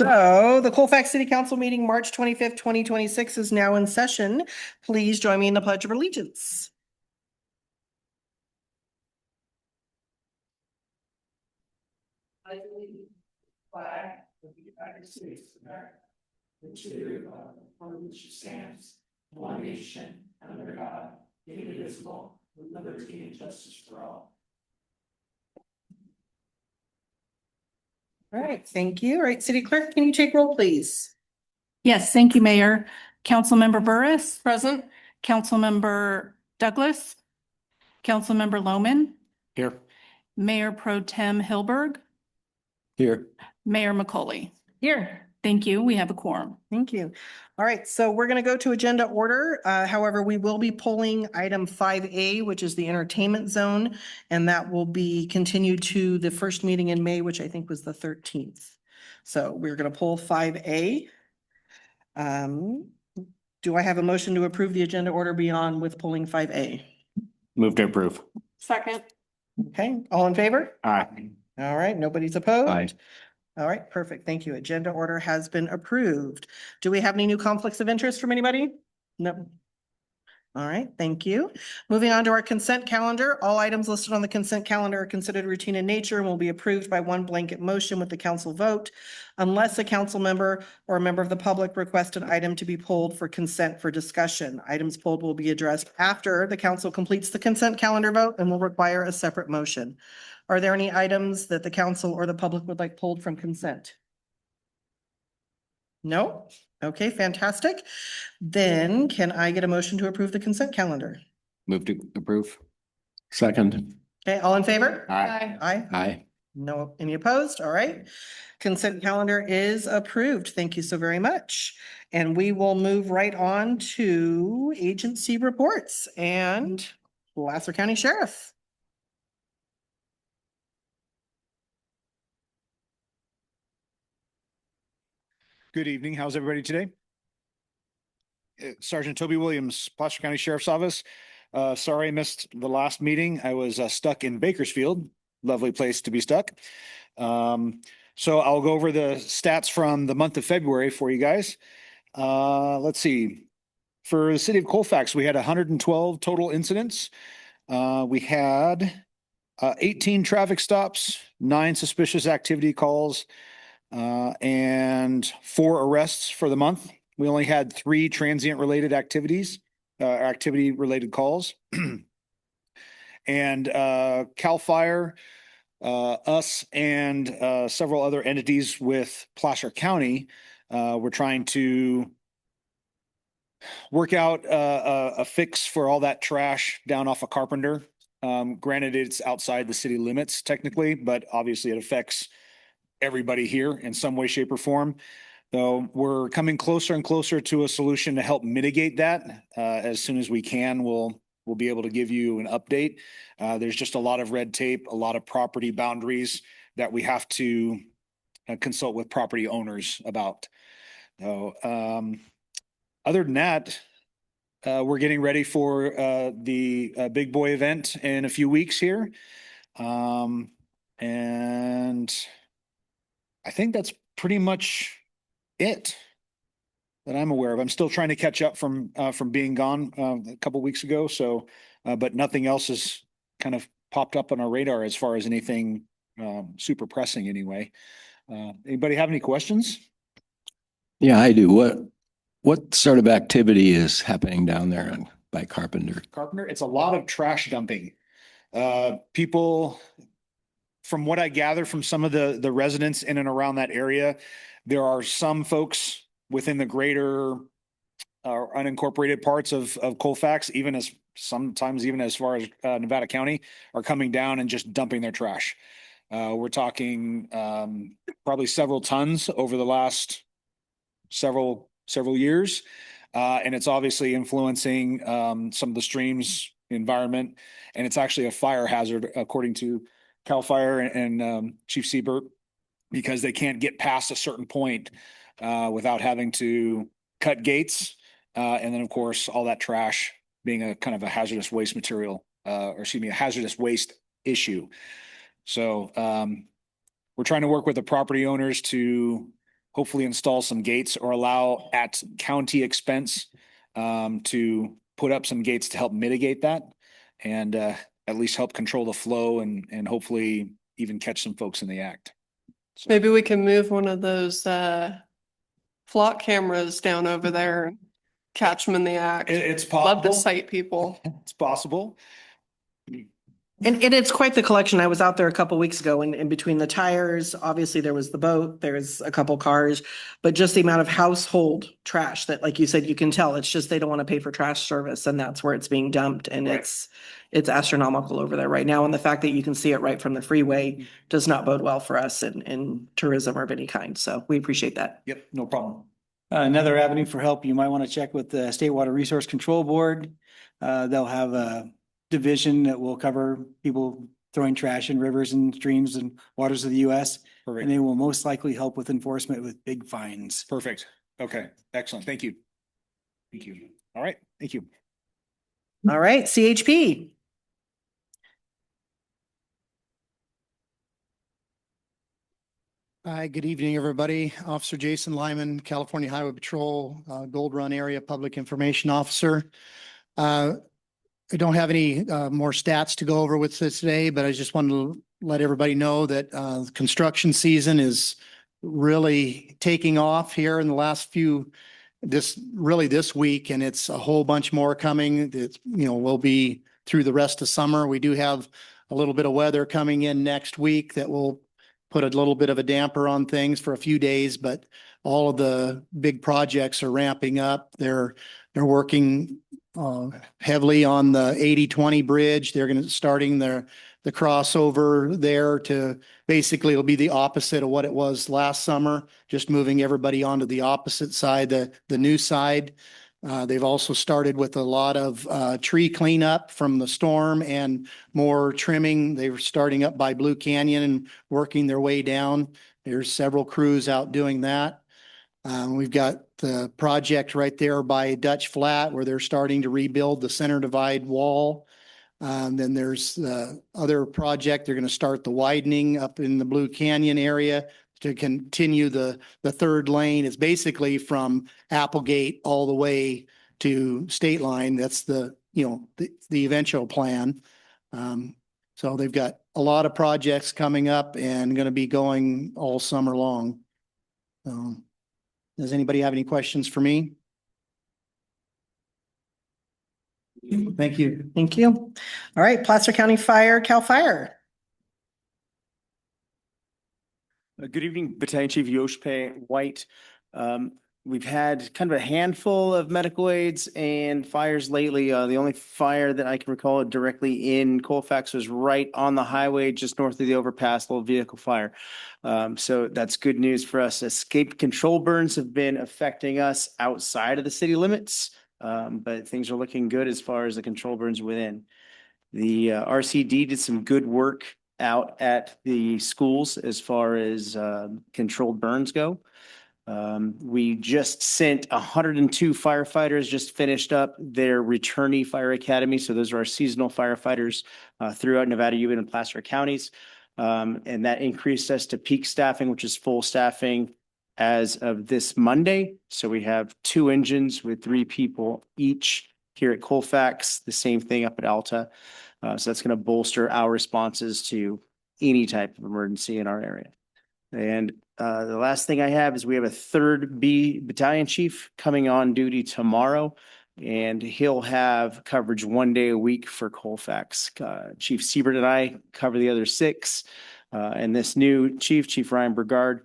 So the Colfax City Council meeting, March 25th, 2026 is now in session. Please join me in the Pledge of Allegiance. I believe the flag of the United States of America, which is the republic for which it stands, one nation, under God, indivisible, with liberty and justice for all. All right, thank you. All right, City Clerk, can you take roll, please? Yes, thank you, Mayor. Councilmember Burris, Present. Councilmember Douglas, Councilmember Lohman, Here. Mayor Pro Tem Hilberg, Here. Mayor McCauley. Here. Thank you. We have a quorum. Thank you. All right, so we're going to go to agenda order. However, we will be pulling item 5A, which is the entertainment zone, and that will be continued to the first meeting in May, which I think was the 13th. So we're going to pull 5A. Do I have a motion to approve the agenda order beyond with pulling 5A? Move to approve. Second. Okay, all in favor? Aye. All right, nobody's opposed? Aye. All right, perfect. Thank you. Agenda order has been approved. Do we have any new conflicts of interest from anybody? No. All right, thank you. Moving on to our consent calendar. All items listed on the consent calendar are considered routine in nature and will be approved by one blanket motion with the council vote, unless a council member or a member of the public request an item to be pulled for consent for discussion. Items pulled will be addressed after the council completes the consent calendar vote and will require a separate motion. Are there any items that the council or the public would like pulled from consent? No? Okay, fantastic. Then can I get a motion to approve the consent calendar? Move to approve. Second. Okay, all in favor? Aye. Aye. Aye. No, any opposed? All right. Consent calendar is approved. Thank you so very much. And we will move right on to agency reports and Placer County Sheriff. Good evening. How's everybody today? Sergeant Toby Williams, Placer County Sheriff's Office. Sorry I missed the last meeting. I was stuck in Bakersfield. Lovely place to be stuck. So I'll go over the stats from the month of February for you guys. Let's see. For the city of Colfax, we had 112 total incidents. We had 18 traffic stops, 9 suspicious activity calls, and 4 arrests for the month. We only had 3 transient related activity related calls. And CAL FIRE, us and several other entities with Placer County, we're trying to work out a fix for all that trash down off of Carpenter. Granted, it's outside the city limits technically, but obviously it affects everybody here in some way, shape, or form. So we're coming closer and closer to a solution to help mitigate that. As soon as we can, we'll be able to give you an update. There's just a lot of red tape, a lot of property boundaries that we have to consult with property owners about. So, other than that, we're getting ready for the big boy event in a few weeks here. And I think that's pretty much it that I'm aware of. I'm still trying to catch up from being gone a couple weeks ago. So, but nothing else has kind of popped up on our radar as far as anything super pressing anyway. Anybody have any questions? Yeah, I do. What sort of activity is happening down there by Carpenter? Carpenter, it's a lot of trash dumping. People, from what I gather from some of the residents in and around that area, there are some folks within the greater unincorporated parts of Colfax, sometimes even as far as Nevada County, are coming down and just dumping their trash. We're talking probably several tons over the last several years. And it's obviously influencing some of the streams environment. And it's actually a fire hazard, according to CAL FIRE and Chief Siebert, because they can't get past a certain point without having to cut gates. And then, of course, all that trash being a kind of a hazardous waste material, a hazardous waste issue. So we're trying to work with the property owners to hopefully install some gates or allow at county expense to put up some gates to help mitigate that and at least help control the flow and hopefully even catch some folks in the act. So, Maybe we can move one of those flock cameras down over there and catch them in the act. it's Love to possible. sight people. It's possible. And it's quite the collection. I was out there a couple weeks ago and in between the tires, obviously there was the boat, there's a couple cars, but just the amount of household trash that, like you said, you can tell, it's just they don't want to pay for trash service and that's where it's being dumped. And Right. it's astronomical over there right now. And the fact that you can see it right from the freeway does not bode well for us in tourism of any kind. So we appreciate that. Yep, no problem. Another avenue for help, you might want to check with the State Water Resource Control Board. They'll have a division that will cover people throwing trash in rivers and streams and waters of the US. Perfect. And they will most likely help with enforcement with big fines. Perfect. Okay, excellent. Thank you. Thank you. All right, thank you. All right, CHP. Hi, good evening, everybody. Officer Jason Lyman, California Highway Patrol, Gold Run Area Public Information Officer. I don't have any more stats to go over with this today, but I just wanted to let everybody know that construction season is really taking off here in the last this week, and it's a whole bunch more coming. That will be through the rest of summer. We do have a little bit of weather coming in next week that will put a little bit of a damper on things for a few days, but all of the big projects are ramping up. They're working heavily on the 80-20 bridge. They're going to starting the crossover there to basically it'll be the opposite of what it was last summer, just moving everybody onto the opposite side, the new side. They've also started with a lot of tree cleanup from the storm and more trimming. They were starting up by Blue Canyon and working their way down. There's several crews out doing that. We've got the project right there by Dutch Flat where they're starting to rebuild the center divide wall. Then there's the other project. They're going to start the widening up in the Blue Canyon area to continue the third lane. It's basically from Applegate all the way to State Line. That's the eventual plan. So they've got a lot of projects coming up and going to be going all summer long. Does anybody have any questions for me? Thank you. Thank you. All right, Placer County Fire, Cal Fire. Good evening, Battalion Chief Yoshpe White. We've had kind of a handful of medical aids and fires lately. The only fire that I can recall directly in Colfax was right on the highway, just north of the overpass, little vehicle fire. So that's good news for us. Escape control burns have been affecting us outside of the city limits, but things are looking good as far as the control burns within. The RCD did some good work out at the schools as far as controlled burns go. We just sent 102 firefighters, just finished up their returnee fire academy. So those are our seasonal firefighters throughout Nevada, Union, and Placer counties. And that increased us to peak staffing, which is full staffing as of this Monday. So we have 2 engines with 3 people each here at Colfax, the same thing up at Alta. So that's going to bolster our responses to any type of emergency in our area. And the last thing I have is we have a 3rd B battalion chief coming on duty tomorrow, and he'll have coverage 1 day a week for Colfax. Chief Siebert and I cover the other 6. And this new Chief Ryan Brigard,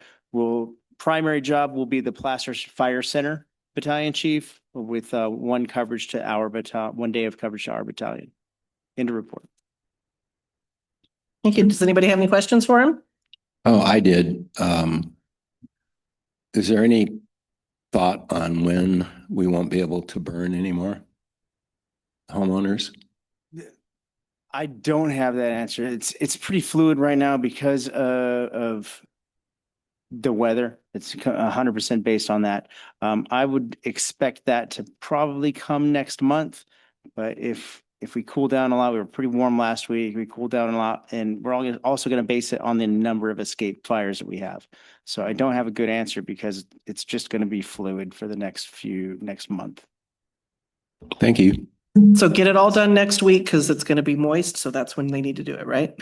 primary job will be the Placer Fire Center battalion chief with 1 coverage to our battalion, 1 day of coverage to our battalion. End of report. Thank you. Does anybody have any questions for him? Oh, I did. Is there any thought on when we won't be able to burn anymore? Homeowners? I don't have that answer. It's pretty fluid right now because of the weather. It's 100% based on that. I would expect that to probably come next month, but if if we cool down a lot, we were pretty warm last week, we cooled down a lot, and we're also going to base it on the number of escaped fires that we have. So I don't have a good answer because it's just going to be fluid for the next month. Thank you. So get it all done next week because it's going to be moist. So that's when they need to do it, right?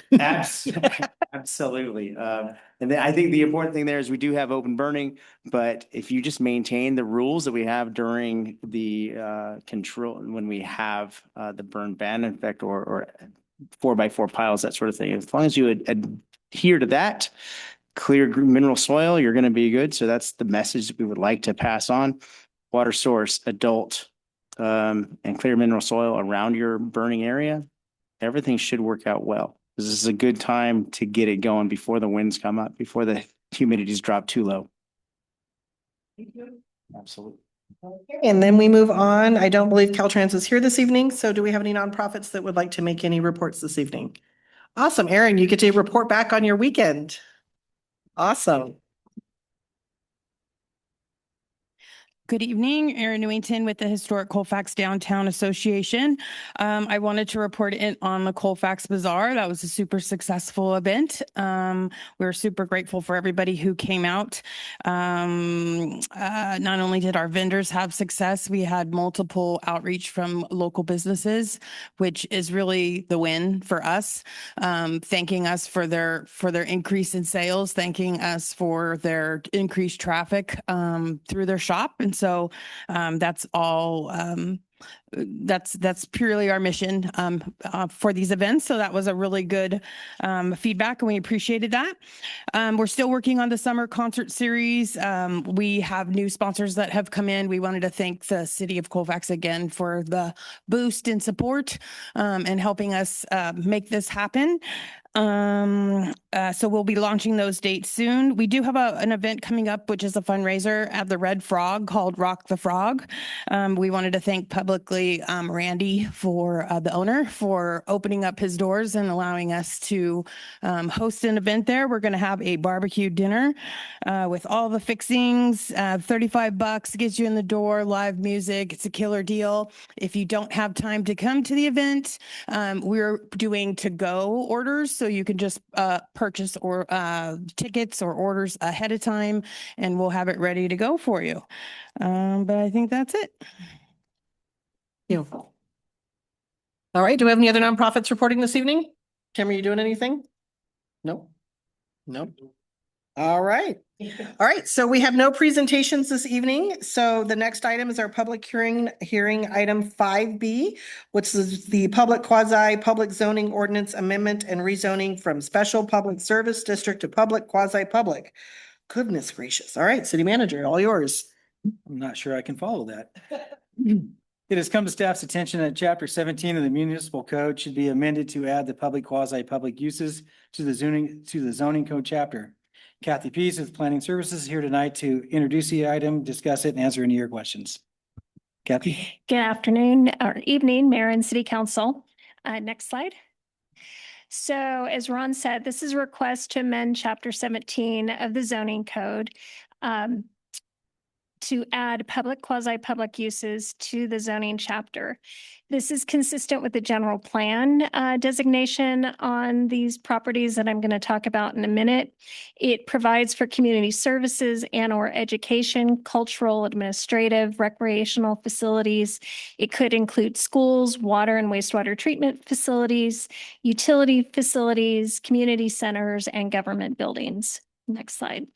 Absolutely. And then I think the important thing there is we do have open burning, but if you just maintain the rules that we have during the control, when we have the burn ban effect or 4x4 piles, that sort of thing, as long as you adhere to that, clear mineral soil, you're going to be good. So that's the message that we would like to pass on. Water source, adult, and clear mineral soil around your burning area, everything should work out well. This is a good time to get it going before the winds come up, before the humidities drop too low. Absolutely. And then we move on. I don't believe Caltrans is here this evening. So do we have any nonprofits that would like to make any reports this evening? Awesome. Erin, you get to report back on your weekend. Awesome. Good evening, Erin Newington with the Historic Colfax Downtown Association. I wanted to report in on the Colfax Bazaar. That was a super successful event. We're super grateful for everybody who came out. Not only did our vendors have success, we had multiple outreach from local businesses, which is really the win for us. Thanking us for their increase in sales, thanking us for their increased traffic through their shop. And so that's all, that's purely our mission for these events. So that was a really good feedback and we appreciated that. We're still working on the summer concert series. We have new sponsors that have come in. We wanted to thank the city of Colfax again for the boost and support and helping us make this happen. So we'll be launching those dates soon. We do have an event coming up, which is a fundraiser at the Red Frog called Rock the Frog. We wanted to thank publicly Randy, for the owner, for opening up his doors and allowing us to host an event there. We're going to have a barbecue dinner with all the fixings. $35 gets you in the door, live music. It's a killer deal. If you don't have time to come to the event, we're doing to-go orders. So you can just purchase or tickets or orders ahead of time and we'll have it ready to go for you. But I think that's it. Beautiful. All right. Do we have any other nonprofits reporting this evening? Kim, are you doing anything? Nope. Nope. All right. All right. So we have no presentations this evening. So the next item is our public hearing item 5B, which is the public quasi-public zoning ordinance amendment and rezoning from special public service district to public quasi-public. Goodness gracious. All right, city manager, all yours. I'm not sure I can follow that. It has come to staff's attention that chapter 17 of the municipal code should be amended to add the public quasi-public uses to the zoning code chapter. Kathy Pease with Planning Services is here tonight to introduce the item, discuss it, and answer any of your questions. Kathy? Good afternoon or evening, Mayor and City Council. Next slide. So as Ron said, this is a request to amend Chapter 17 of the zoning code to add public quasi-public uses to the zoning chapter. This is consistent with the general plan designation on these properties that I'm going to talk about in a minute. It provides for community services and or education, cultural, administrative, recreational facilities. It could include schools, water and wastewater treatment facilities, utility facilities, community centers, and government buildings. Next slide.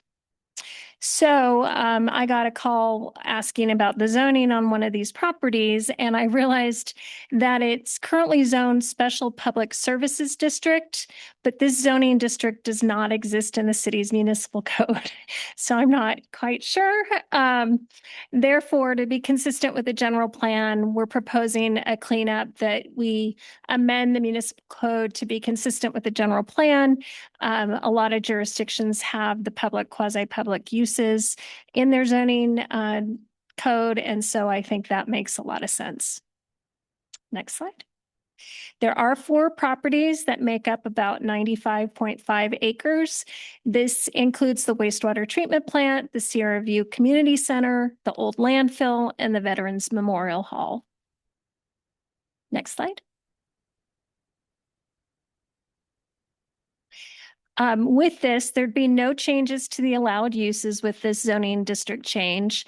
So I got a call asking about the zoning on one of these properties, and I realized that it's currently zoned Special Public Services District, but this zoning district does not exist in the city's municipal code. So I'm not quite sure. Therefore, to be consistent with the general plan, we're proposing a cleanup that we amend the municipal code to be consistent with the general plan. A lot of jurisdictions have the public quasi-public uses in their zoning code, and so I think that makes a lot of sense. Next slide. There are 4 properties that make up about 95.5 acres. This includes the wastewater treatment plant, the Sierra View Community Center, the old landfill, and the Veterans Memorial Hall. Next slide. With this, there'd be no changes to the allowed uses with this zoning district change.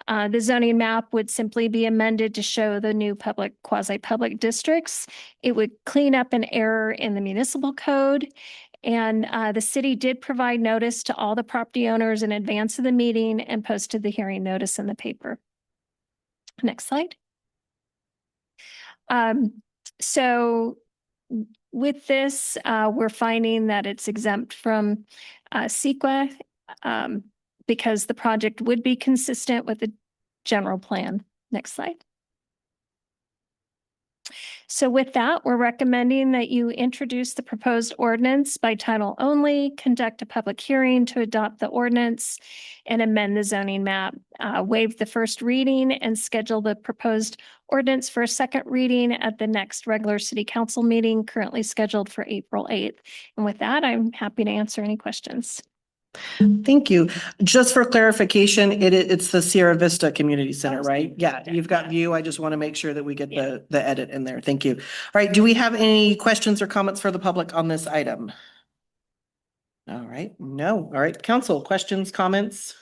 The zoning map would simply be amended to show the new public, quasi-public districts. It would clean up an error in the municipal code. And the city did provide notice to all the property owners in advance of the meeting and posted the hearing notice in the paper. Next slide. So with this, we're finding that it's exempt from CEQA because the project would be consistent with the general plan. Next slide. So with that, we're recommending that you introduce the proposed ordinance by title only, conduct a public hearing to adopt the ordinance and amend the zoning map, waive the first reading and schedule the proposed ordinance for a second reading at the next regular city council meeting currently scheduled for April 8th. And with that, I'm happy to answer any questions. Thank you. Just for clarification, it's the Sierra Vista Community Center, right? Yeah, you've got view. I just want to make sure that we get the edit in there. Thank you. All right, do we have any questions or comments for the public on this item? All right, no. All right, council, questions, comments?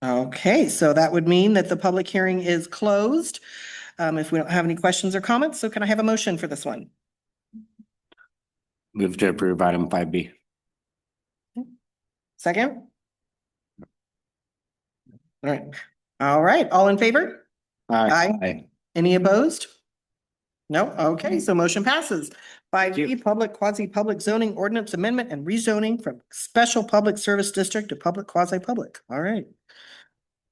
Okay, so that would mean that the public hearing is closed. If we don't have any questions or comments, so can I have a motion for this one? Move to approve item 5B. Second? All right, all in favor? Aye. Any opposed? No, okay, so motion passes. 5B, public quasi-public zoning ordinance amendment and rezoning from special public service district to public quasi-public. All right.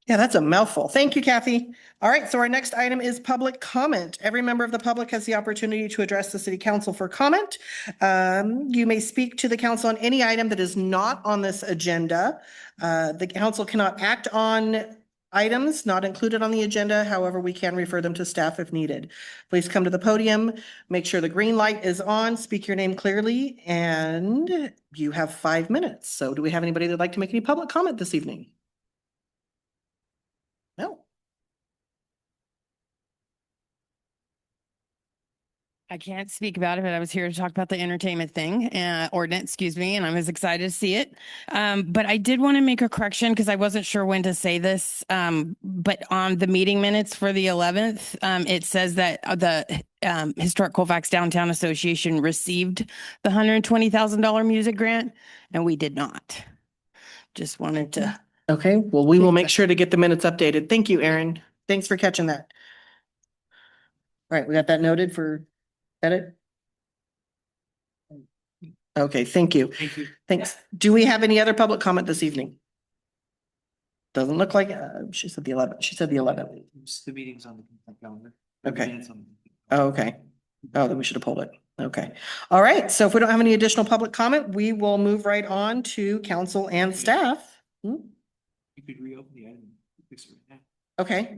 Yeah, that's a mouthful. Thank you, Kathy. All right, so our next item is public comment. Every member of the public has the opportunity to address the city council for comment. You may speak to the council on any item that is not on this agenda. The council cannot act on items not included on the agenda. However, we can refer them to staff if needed. Please come to the podium, make sure the green light is on, speak your name clearly, and you have 5 minutes. So do we have anybody that'd like to make any public comment this evening? No. I can't speak about it, but I was here to talk about the entertainment thing, ordinance, excuse me, and I was excited to see it. But I did want to make a correction because I wasn't sure when to say this. But on the meeting minutes for the 11th, it says that the Historic Colfax Downtown Association received the $120,000 music grant, and we did not. Just wanted to. Okay, well, we will make sure to get the minutes updated. Thank you, Aaron. Thanks for catching that. All right, we got that noted for edit. Okay, thank you. Thank you. Thanks. Do we have any other public comment this evening? Doesn't look like, she said the 11th. She said the 11th. The meeting's on the calendar. Okay. Oh, okay. Oh, then we should have pulled it. Okay. All right. So if we don't have any additional public comment, we will move right on to council and staff. You could reopen the item. Fix it right Okay,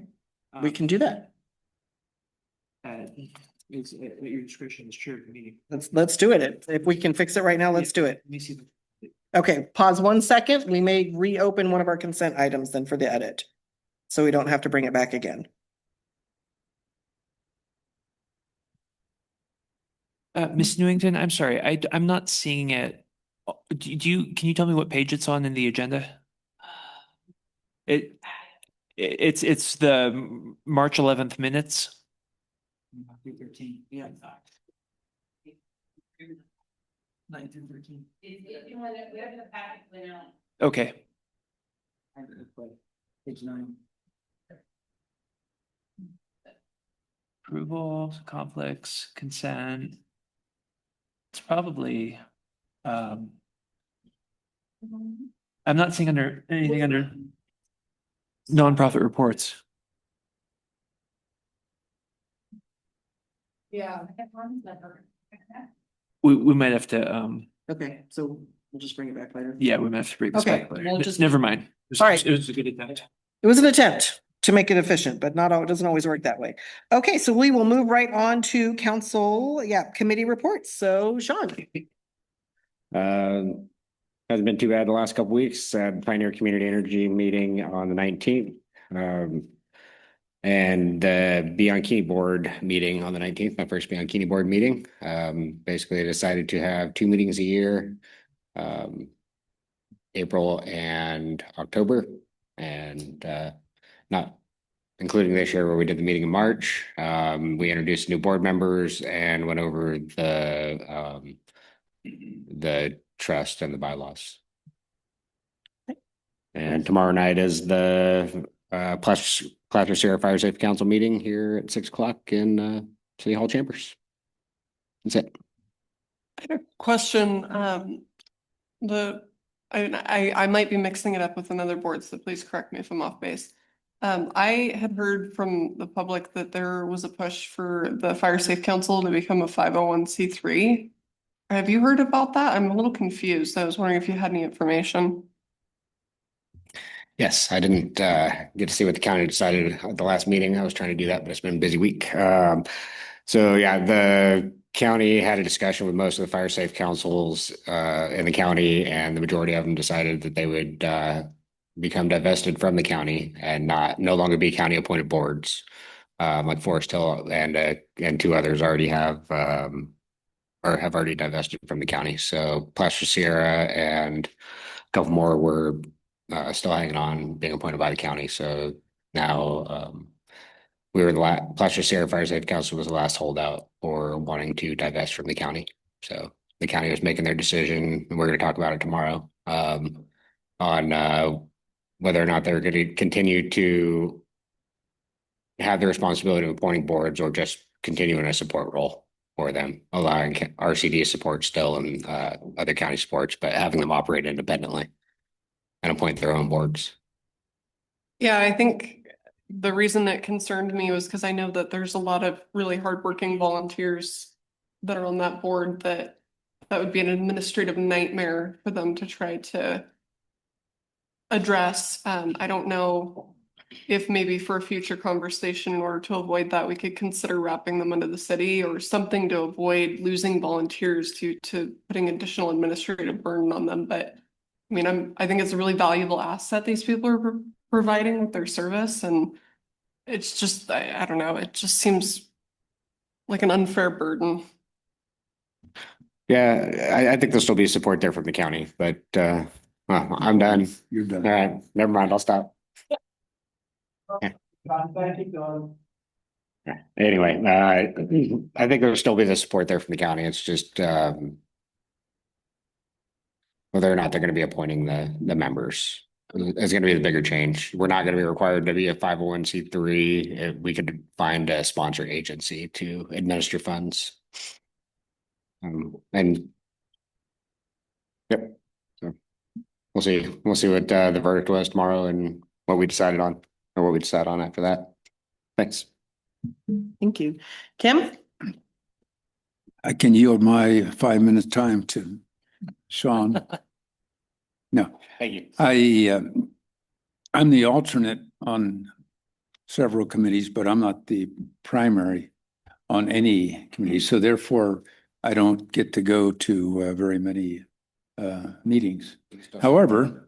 now. we can do that. It's at your discretion as chair of the meeting. Let's do it. If we can fix it right now, let's do it. Let me see. Okay, pause 1 second. We may reopen one of our consent items then for the edit. So we don't have to bring it back again. Miss Newington, I'm sorry, I'm not seeing it. Can you tell me what page it's on in the agenda? It's the March 11th minutes. 13, yeah. 9 through 13. Okay. Page 9. Approval, conflicts, consent. It's probably, I'm not seeing anything under nonprofit reports. Yeah. We might have to, Okay, so we'll just bring it back later. yeah, we might have to bring this Okay, back later. we'll just- Never mind. All right. It was a good attempt. It was an attempt to make it efficient, but not all, it doesn't always work that way. Okay, so we will move right on to council, committee reports. So Sean. Hasn't been too bad the last couple weeks. Pioneer Community Energy meeting on the 19th. And the Bianchini board meeting on the 19th, my first Bianchini board meeting. Basically I decided to have 2 meetings a year, April and October, and not including this year where we did the meeting in March. We introduced new board members and went over the trust and the bylaws. And tomorrow night is the Placer Sierra Fire Safe Council meeting here at 6 o'clock in City Hall chambers. That's it. I had a question. I might be mixing it up with another board, so please correct me if I'm off base. I had heard from the public that there was a push for the Fire Safe Council to become a 501c3. Have you heard about that? I'm a little confused. I was wondering if you had any information. Yes, I didn't get to see what the county decided at the last meeting. I was trying to do that, but it's been a busy week. So yeah, the county had a discussion with most of the fire safe councils in the county, and the majority of them decided that they would become divested from the county and no longer be county appointed boards. Like Forest Hill and 2 others already have or have already divested from the county. So Placer Sierra and a couple more were still hanging on, being appointed by the county. So now we were Placer Sierra Fire Safe Council was the last holdout for wanting to divest from the county. So the county was making their decision, and we're going to talk about it tomorrow on whether or not they're going to continue to have the responsibility of appointing boards or just continue in a support role for them, allowing RCD support still and other county supports, but having them operate independently and appoint their own boards. Yeah, I think the reason it concerned me was because I know that there's a lot of really hardworking volunteers that are on that board that would be an administrative nightmare for them to try to address. I don't know if maybe for a future conversation, in order to avoid that, we could consider wrapping them into the city or something to avoid losing volunteers to putting additional administrative burden on them. But I mean, I think it's a really valuable asset these people are providing with their service, and it's just, I don't know, it just seems like an unfair burden. Yeah, I think there'll still be support there from the county, but well, I'm done. You're done. All right, never mind, I'll stop. Anyway, I think there'll still be the support there from the county. It's just whether or not they're going to be appointing the members is going to be the bigger change. We're not going to be required to be a 501c3. We could find a sponsor agency to administer funds. And yep, so we'll see. We'll see what the verdict was tomorrow and what we decided on, or what we decide on after that. Thanks. Thank you. Kim? I can yield my 5 minutes time to Sean. No, Thank you. I'm the alternate on several committees, but I'm not the primary on any committee. So therefore, I don't get to go to very many meetings. However,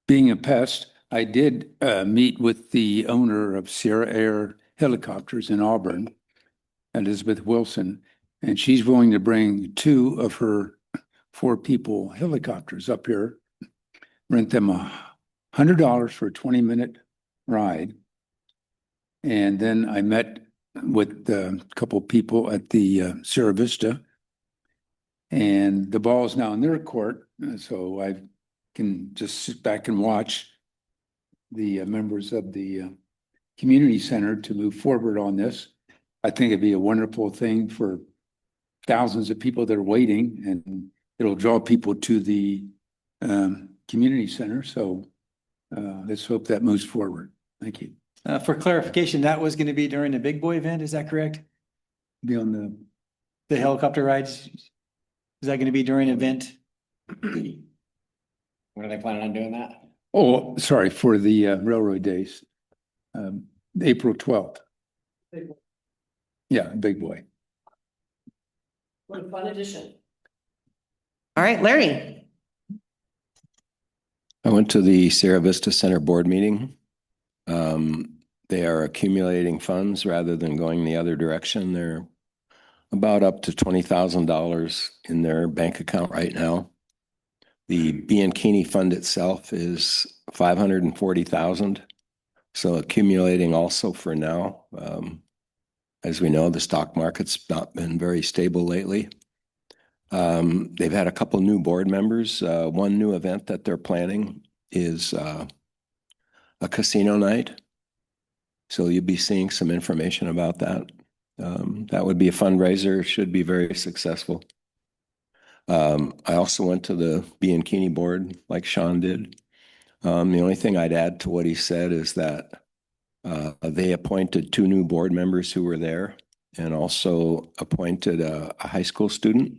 being a pest, I did meet with the owner of Sierra Air Helicopters in Auburn, Elizabeth Wilson, and she's willing to bring 2 of her 4-people helicopters up here, rent them $100 for a 20-minute ride. And then I met with a couple people at the Sierra Vista, and the ball is now in their court. So I can just sit back and watch the members of the community center to move forward on this. I think it'd be a wonderful thing for thousands of people that are waiting, and it'll draw people to the community center. So let's hope that moves forward. Thank you. For clarification, that was going to be during the Big Boy event, is that correct? Be on The helicopter rides? Is that going to be during an event? When are they planning on doing that? Oh, sorry, for the railroad days, April 12th. Yeah, Big Boy. What a fun addition. All right, Larry. I went to the Sierra Vista Center board meeting They are accumulating funds rather than going the other direction. They're about up to $20,000 in their bank account right now. The Bianchini Fund itself is 540,000. So accumulating also for now. As we know, the stock market's not been very stable lately. They've had a couple new board members. One new event that they're planning is a casino night. So you'll be seeing some information about that. That would be a fundraiser, should be very successful. I also went to the Bianchini board like Sean did. The only thing I'd add to what he said is that they appointed 2 new board members who were there and also appointed a high school student.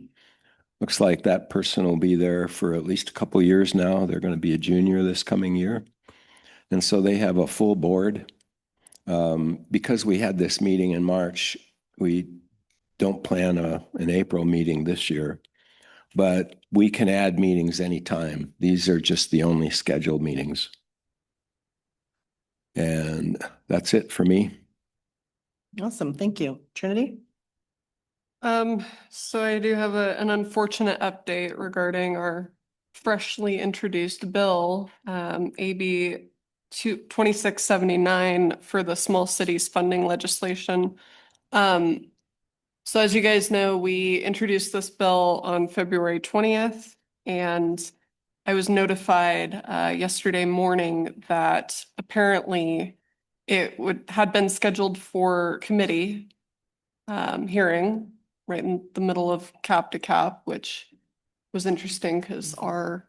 Looks like that person will be there for at least a couple years now. They're going to be a junior this coming year. And so they have a full board. Because we had this meeting in March, we don't plan an April meeting this year, but we can add meetings anytime. These are just the only scheduled meetings. And that's it for me. Awesome. Thank you. Trinity? So I do have an unfortunate update regarding our freshly introduced bill, AB 2679 for the small cities funding legislation. So as you guys know, we introduced this bill on February 20th, and I was notified yesterday morning that apparently it had been scheduled for committee hearing right in the middle of cap to cap, which was interesting because our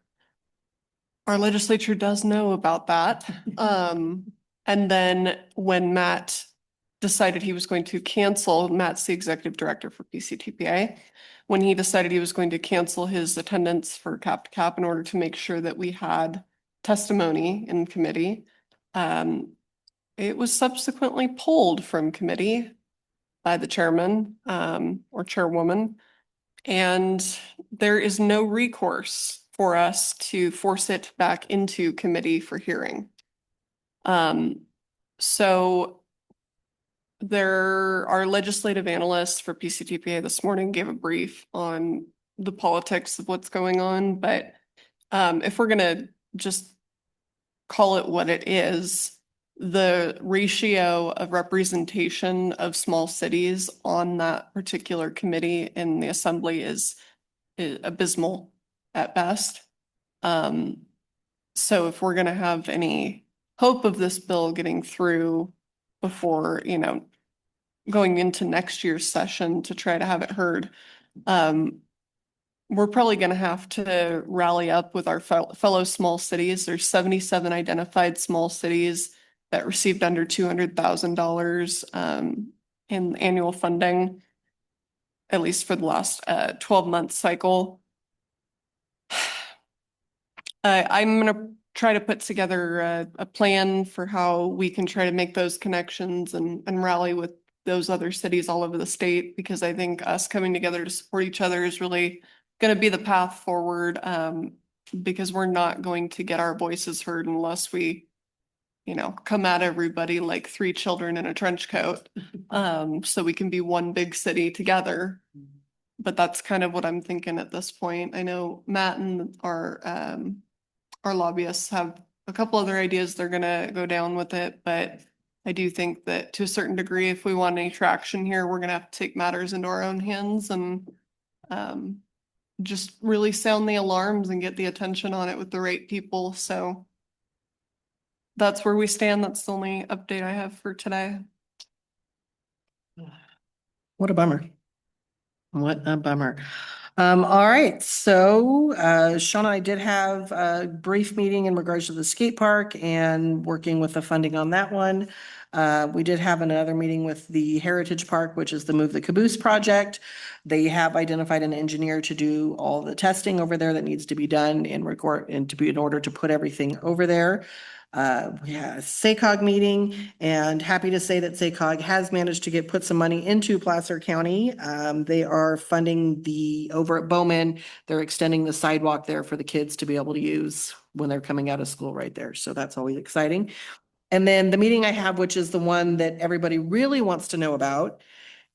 legislature does know about that. And then when Matt decided he was going to cancel, Matt's the executive director for PCTPA, when he decided he was going to cancel his attendance for cap to cap in order to make sure that we had testimony in committee, it was subsequently pulled from committee by the chairman or chairwoman, and there is no recourse for us to force it back into committee for hearing. So our legislative analysts for PCTPA this morning gave a brief on the politics of what's going on, but if we're gonna just call it what it is, the ratio of representation of small cities on that particular committee in the assembly is abysmal at best. So if we're gonna have any hope of this bill getting through before, going into next year's session to try to have it heard, we're probably going to have to rally up with our fellow small cities. There's 77 identified small cities that received under $200,000 in annual funding, at least for the last 12-month cycle. I'm going to try to put together a plan for how we can try to make those connections and rally with those other cities all over the state, because I think us coming together to support each other is really going to be the path forward, because we're not going to get our voices heard unless we, come at everybody like 3 children in a trench coat, so we can be one big city together. But that's kind of what I'm thinking at this point. I know Matt and our lobbyists have a couple other ideas they're going to go down with it, but I do think that to a certain degree, if we want any traction here, we're going to have to take matters into our own hands and just really sound the alarms and get the attention on it with the right people. So that's where we stand. That's the only update I have for today. What a bummer. What a bummer. All right, so Sean and I did have a brief meeting in regards to the skate park and working with the funding on that one. We did have another meeting with the Heritage Park, which is the Move the Caboose project. They have identified an engineer to do all the testing over there that needs to be done in order to put everything over there. We had a SACOG meeting, and happy to say that SACOG has managed to put some money into Placer County. They are funding over at Bowman, they're extending the sidewalk there for the kids to be able to use when they're coming out of school right there. So that's always exciting. And then the meeting I have, which is the one that everybody really wants to know about,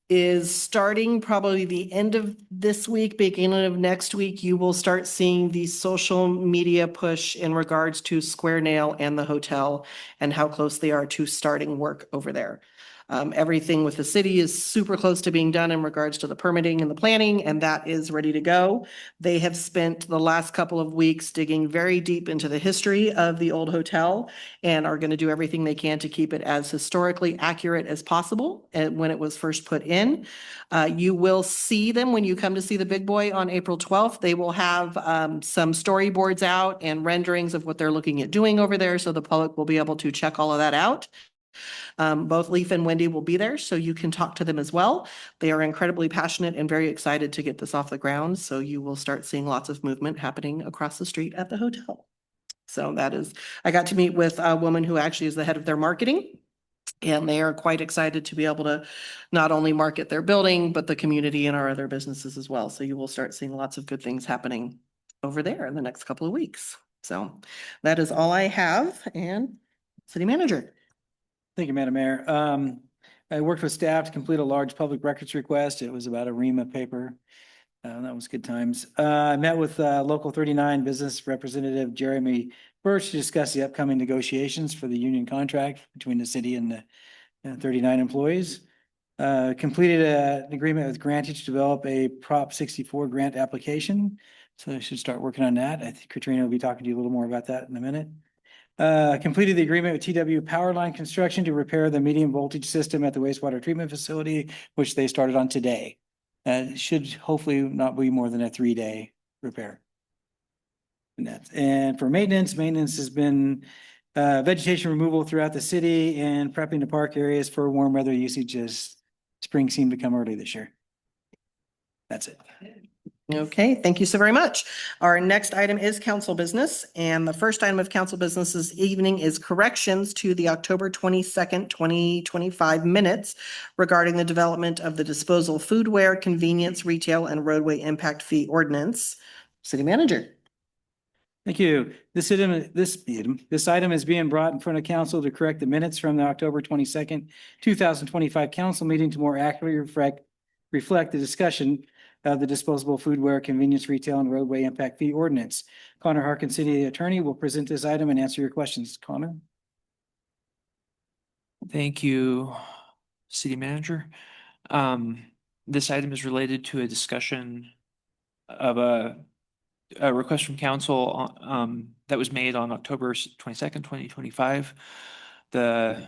is starting probably the end of this week, beginning of next week, you will start seeing the social media push in regards to Square Nail and the hotel and how close they are to starting work over there. Everything with the city is super close to being done in regards to the permitting and the planning, and that is ready to go. They have spent the last couple of weeks digging very deep into the history of the old hotel and are going to do everything they can to keep it as historically accurate as possible when it was first put in. You will see them when you come to see the big boy on April 12th. They will have some storyboards out and renderings of what they're looking at doing over there, so the public will be able to check all of that out. Both Leaf and Wendy will be there, so you can talk to them as well. They are incredibly passionate and very excited to get this off the ground, so you will start seeing lots of movement happening across the street at the hotel. So that is, I got to meet with a woman who actually is the head of their marketing. And they are quite excited to be able to not only market their building, but the community and our other businesses as well. So you will start seeing lots of good things happening over there in the next couple of weeks. So that is all I have. And City Manager. Thank you, Madam Mayor. I worked with staff to complete a large public records request. It was about a ream of paper. That was good times. I met with Local 39 Business Representative Jeremy Birch to discuss the upcoming negotiations for the union contract between the city and the 39 employees. Completed an agreement with Granted to develop a Prop 64 grant application. So I should start working on that. I think Katrina will be talking to you a little more about that in a minute. Completed the agreement with TW Powerline Construction to repair the medium voltage system at the wastewater treatment facility, which they started on today. Should hopefully not be more than a 3-day repair. And for maintenance has been vegetation removal throughout the city and prepping the park areas for warm weather usage as spring seemed to come early this year. That's it. Okay, thank you so very much. Our next item is council business, and the first item of council business this evening is corrections to the October 22nd, 2025 minutes regarding the development of the disposal foodware, convenience, retail, and roadway impact fee ordinance. City Manager. Thank you. This item is being brought in front of council to correct the minutes from the October 22nd, 2025 council meeting to more accurately reflect the discussion of the disposable foodware, convenience, retail, and roadway impact fee ordinance. Connor Harkin, City Attorney, will present this item and answer your questions. Connor? Thank you, City Manager. This item is related to a discussion of a request from council that was made on October 22nd, 2025. The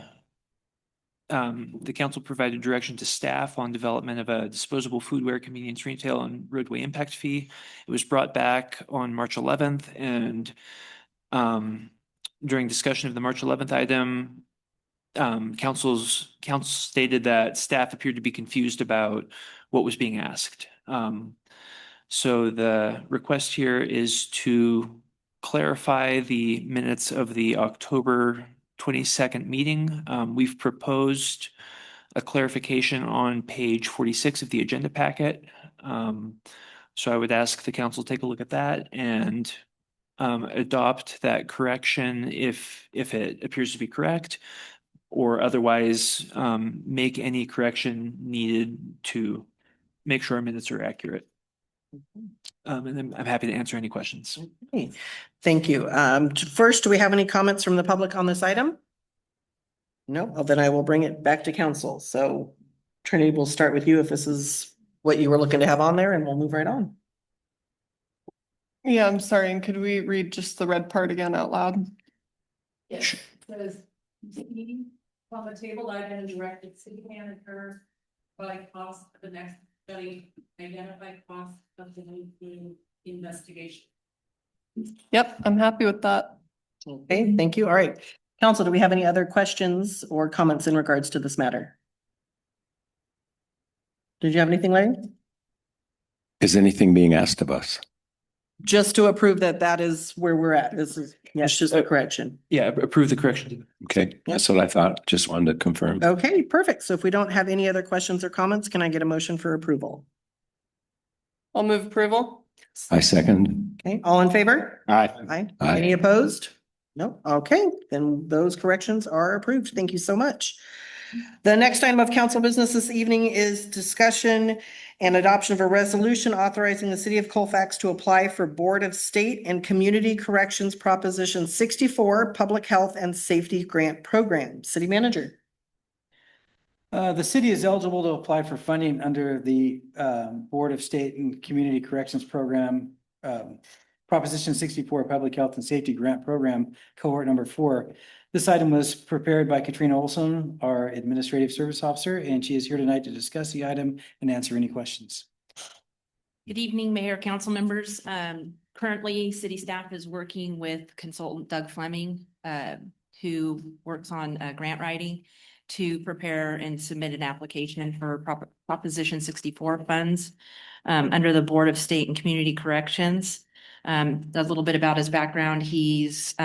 council provided direction to staff on development of a disposable foodware, convenience, retail, and roadway impact fee. It was brought back on March 11th, and during discussion of the March 11th item, council stated that staff appeared to be confused about what was being asked. So the request here is to clarify the minutes of the October 22nd meeting. We've proposed a clarification on page 46 of the agenda packet. So I would ask the council take a look at that and adopt that correction if it appears to be correct, or otherwise make any correction needed to make sure our minutes are accurate. And then I'm happy to answer any questions. Okay. Thank you. First, do we have any comments from the public on this item? No, well, then I will bring it back to council. So Trinity, we'll start with you if this is what you were looking to have on there, and we'll move right on. Yeah, I'm sorry. And could we read just the red part again out loud? Yes, it says, on the table, item directed city manager by cost of the next study, identify cost of the investigation. Yep, I'm happy with that. Okay, thank you. All right. Council, do we have any other questions or comments in regards to this matter? Did you have anything, Larry? Is anything being asked of us? Just to approve that that is where we're at. This is, yes, just a correction. Yeah, approve the correction. Okay, that's what I thought. Just wanted to confirm. Okay, perfect. So if we don't have any other questions or comments, can I get a motion for approval? I'll move approval. I second. Okay, all in favor? Aye. Aye. Aye. Any opposed? No, okay, then those corrections are approved. Thank you so much. The next item of council business this evening is discussion and adoption of a resolution authorizing the city of Colfax to apply for Board of State and Community Corrections Proposition 64 Public Health and Safety Grant Program. City Manager. The city is eligible to apply for funding under the Board of State and Community Corrections Program, Proposition 64 Public Health and Safety Grant Program, cohort number 4. This item was prepared by Katrina Olson, our Administrative Service Officer, and she is here tonight to discuss the item and answer any questions. Good evening, Mayor, council members. Currently, city staff is working with consultant Doug Fleming, who works on grant writing to prepare and submit an application for Proposition 64 funds under the Board of State and Community Corrections. A little bit about his background. He's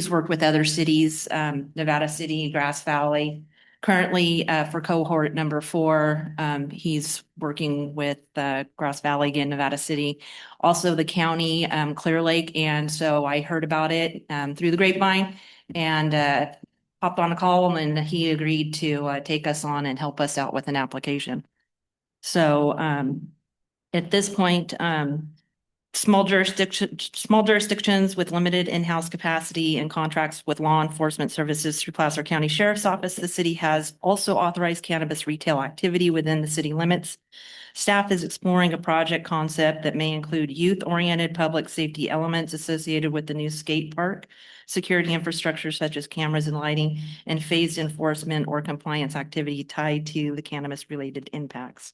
worked with other cities, Nevada City, Grass Valley. Currently, for cohort number 4, he's working with Grass Valley, again, Nevada City, also the county, Clear Lake. And so I heard about it through the grapevine and hopped on a call, and he agreed to take us on and help us out with an application. So at this point, small jurisdictions with limited in-house capacity and contracts with law enforcement services through Placer County Sheriff's Office. The city has also authorized cannabis retail activity within the city limits. Staff is exploring a project concept that may include youth-oriented public safety elements associated with the new skate park, security infrastructure such as cameras and lighting, and phased enforcement or compliance activity tied to the cannabis-related impacts.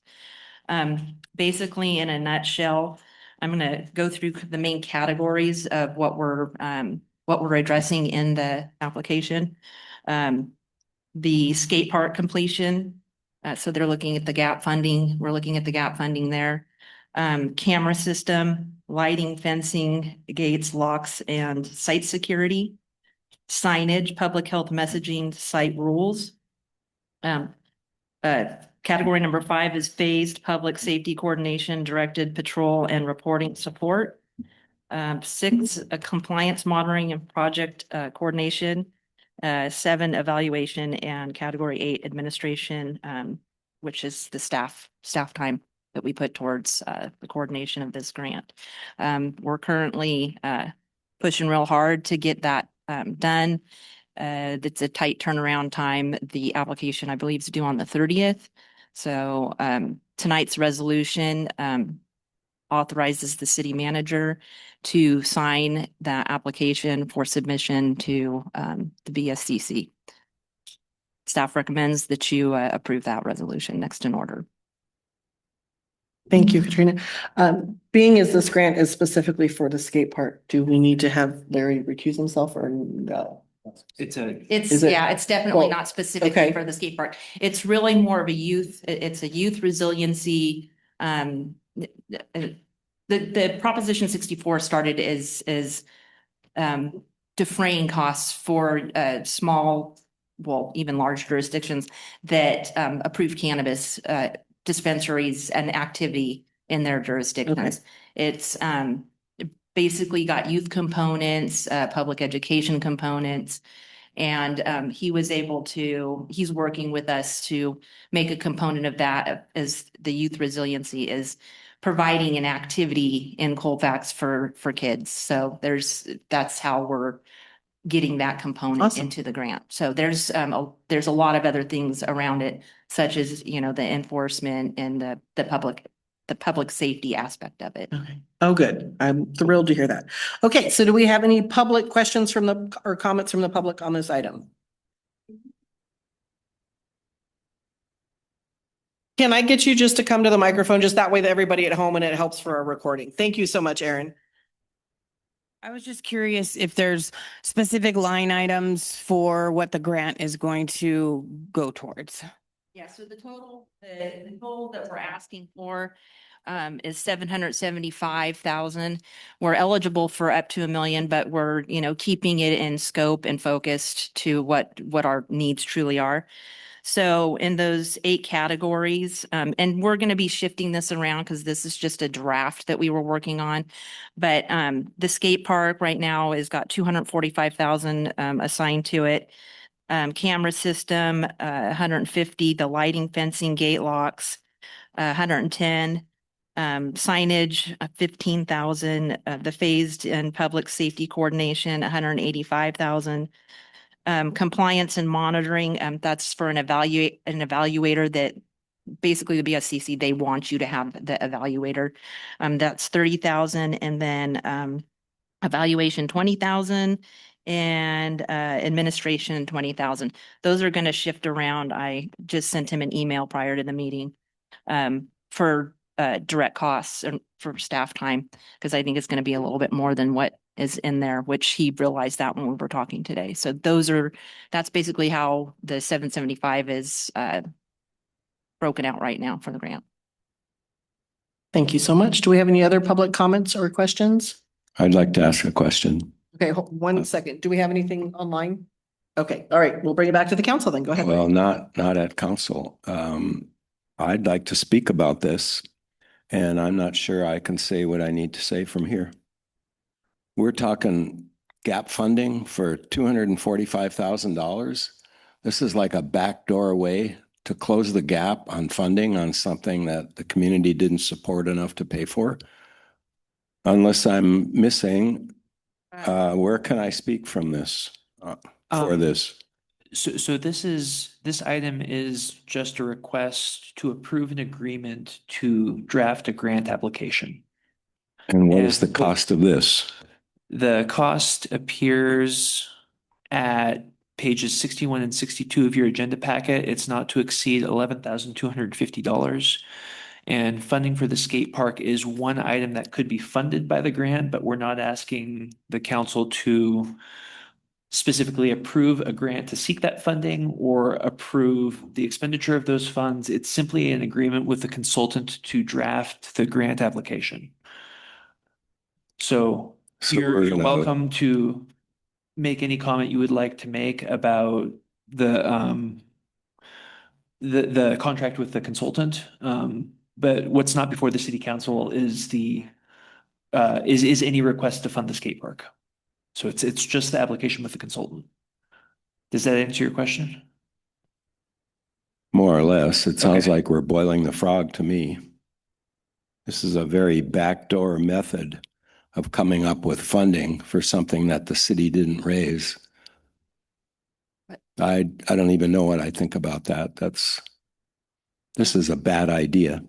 Basically, in a nutshell, I'm going to go through the main categories of what we're addressing in the application. The skate park completion. So they're looking at the gap funding. We're looking at the gap funding there. Camera system, lighting, fencing, gates, locks, and site security. Signage, public health messaging, site rules. Category number 5 is phased public safety coordination, directed patrol and reporting support. 6, a compliance monitoring and project coordination. 7, evaluation, and category 8, administration, which is the staff time that we put towards the coordination of this grant. We're currently pushing real hard to get that done. It's a tight turnaround time. The application, I believe, is due on the 30th. So tonight's resolution authorizes the city manager to sign that application for submission to the BSCC. Staff recommends that you approve that resolution next in order. Thank you, Katrina. Being as this grant is specifically for the skate park, do we need to have Larry recuse himself or no? It's Is it- yeah, it's definitely well, not specifically okay. for the skate park. It's really more of a it's a youth resiliency. The Proposition 64 started as defraying costs for small, well, even large jurisdictions that approve cannabis dispensaries and activity in their jurisdictions. It's basically got youth components, public education components, and he was able to, he's working with us to make a component of that as the youth resiliency is providing an activity in Colfax for kids. So that's how we're getting that component Awesome. into the grant. So there's a lot of other things around it, such as, the enforcement and the public safety aspect of it. Okay. Oh, good. I'm thrilled to hear that. Okay, so do we have any public questions or comments from the public on this item? Can I get you just to come to the microphone, just that way that everybody at home and it helps for our recording? Thank you so much, Erin. I was just curious if there's specific line items for what the grant is going to go towards. Yeah, so the total that we're asking for is 775,000. We're eligible for up to $1 million, but we're, keeping it in scope and focused to what our needs truly are. So in those 8 categories, and we're going to be shifting this around because this is just a draft that we were working on. But the skate park right now has got 245,000 assigned to it. Camera system, 150, the lighting, fencing, gate locks, 110. Signage, 15,000, the phased and public safety coordination, 185,000. Compliance and monitoring, that's for an evaluator that basically the BSCC, they want you to have the evaluator. That's 30,000, and then evaluation 20,000, and administration 20,000. Those are going to shift around. I just sent him an email prior to the meeting for direct costs and for staff time, because I think it's going to be a little bit more than what is in there, which he realized that when we were talking today. So that's basically how the 775 is broken out right now for the grant. Thank you so much. Do we have any other public comments or questions? I'd like to ask a question. Okay, 1 second. Do we have anything online? Okay, all right, we'll bring it back to the council then. Go ahead. Well, not at council. I'd like to speak about this, and I'm not sure I can say what I need to say from here. We're talking gap funding for $245,000. This is like a backdoor way to close the gap on funding on something that the community didn't support enough to pay for. Unless I'm missing, where can I speak from this, for this? So this item is just a request to approve an agreement to draft a grant application. And what is the And cost of this? The cost appears at pages 61 and 62 of your agenda packet. It's not to exceed $11,250. And funding for the skate park is one item that could be funded by the grant, but we're not asking the council to specifically approve a grant to seek that funding or approve the expenditure of those funds. It's simply an agreement with the consultant to draft the grant application. So you're welcome to make any comment you would like to make about the contract with the consultant. But what's not before the city council is is any request to fund the skate park. So it's just the application with the consultant. Does that answer your question? More or less. It sounds Okay. like we're boiling the frog to me. This is a very backdoor method of coming up with funding for something that the city didn't raise. I don't even know what I think about that. This is a bad idea.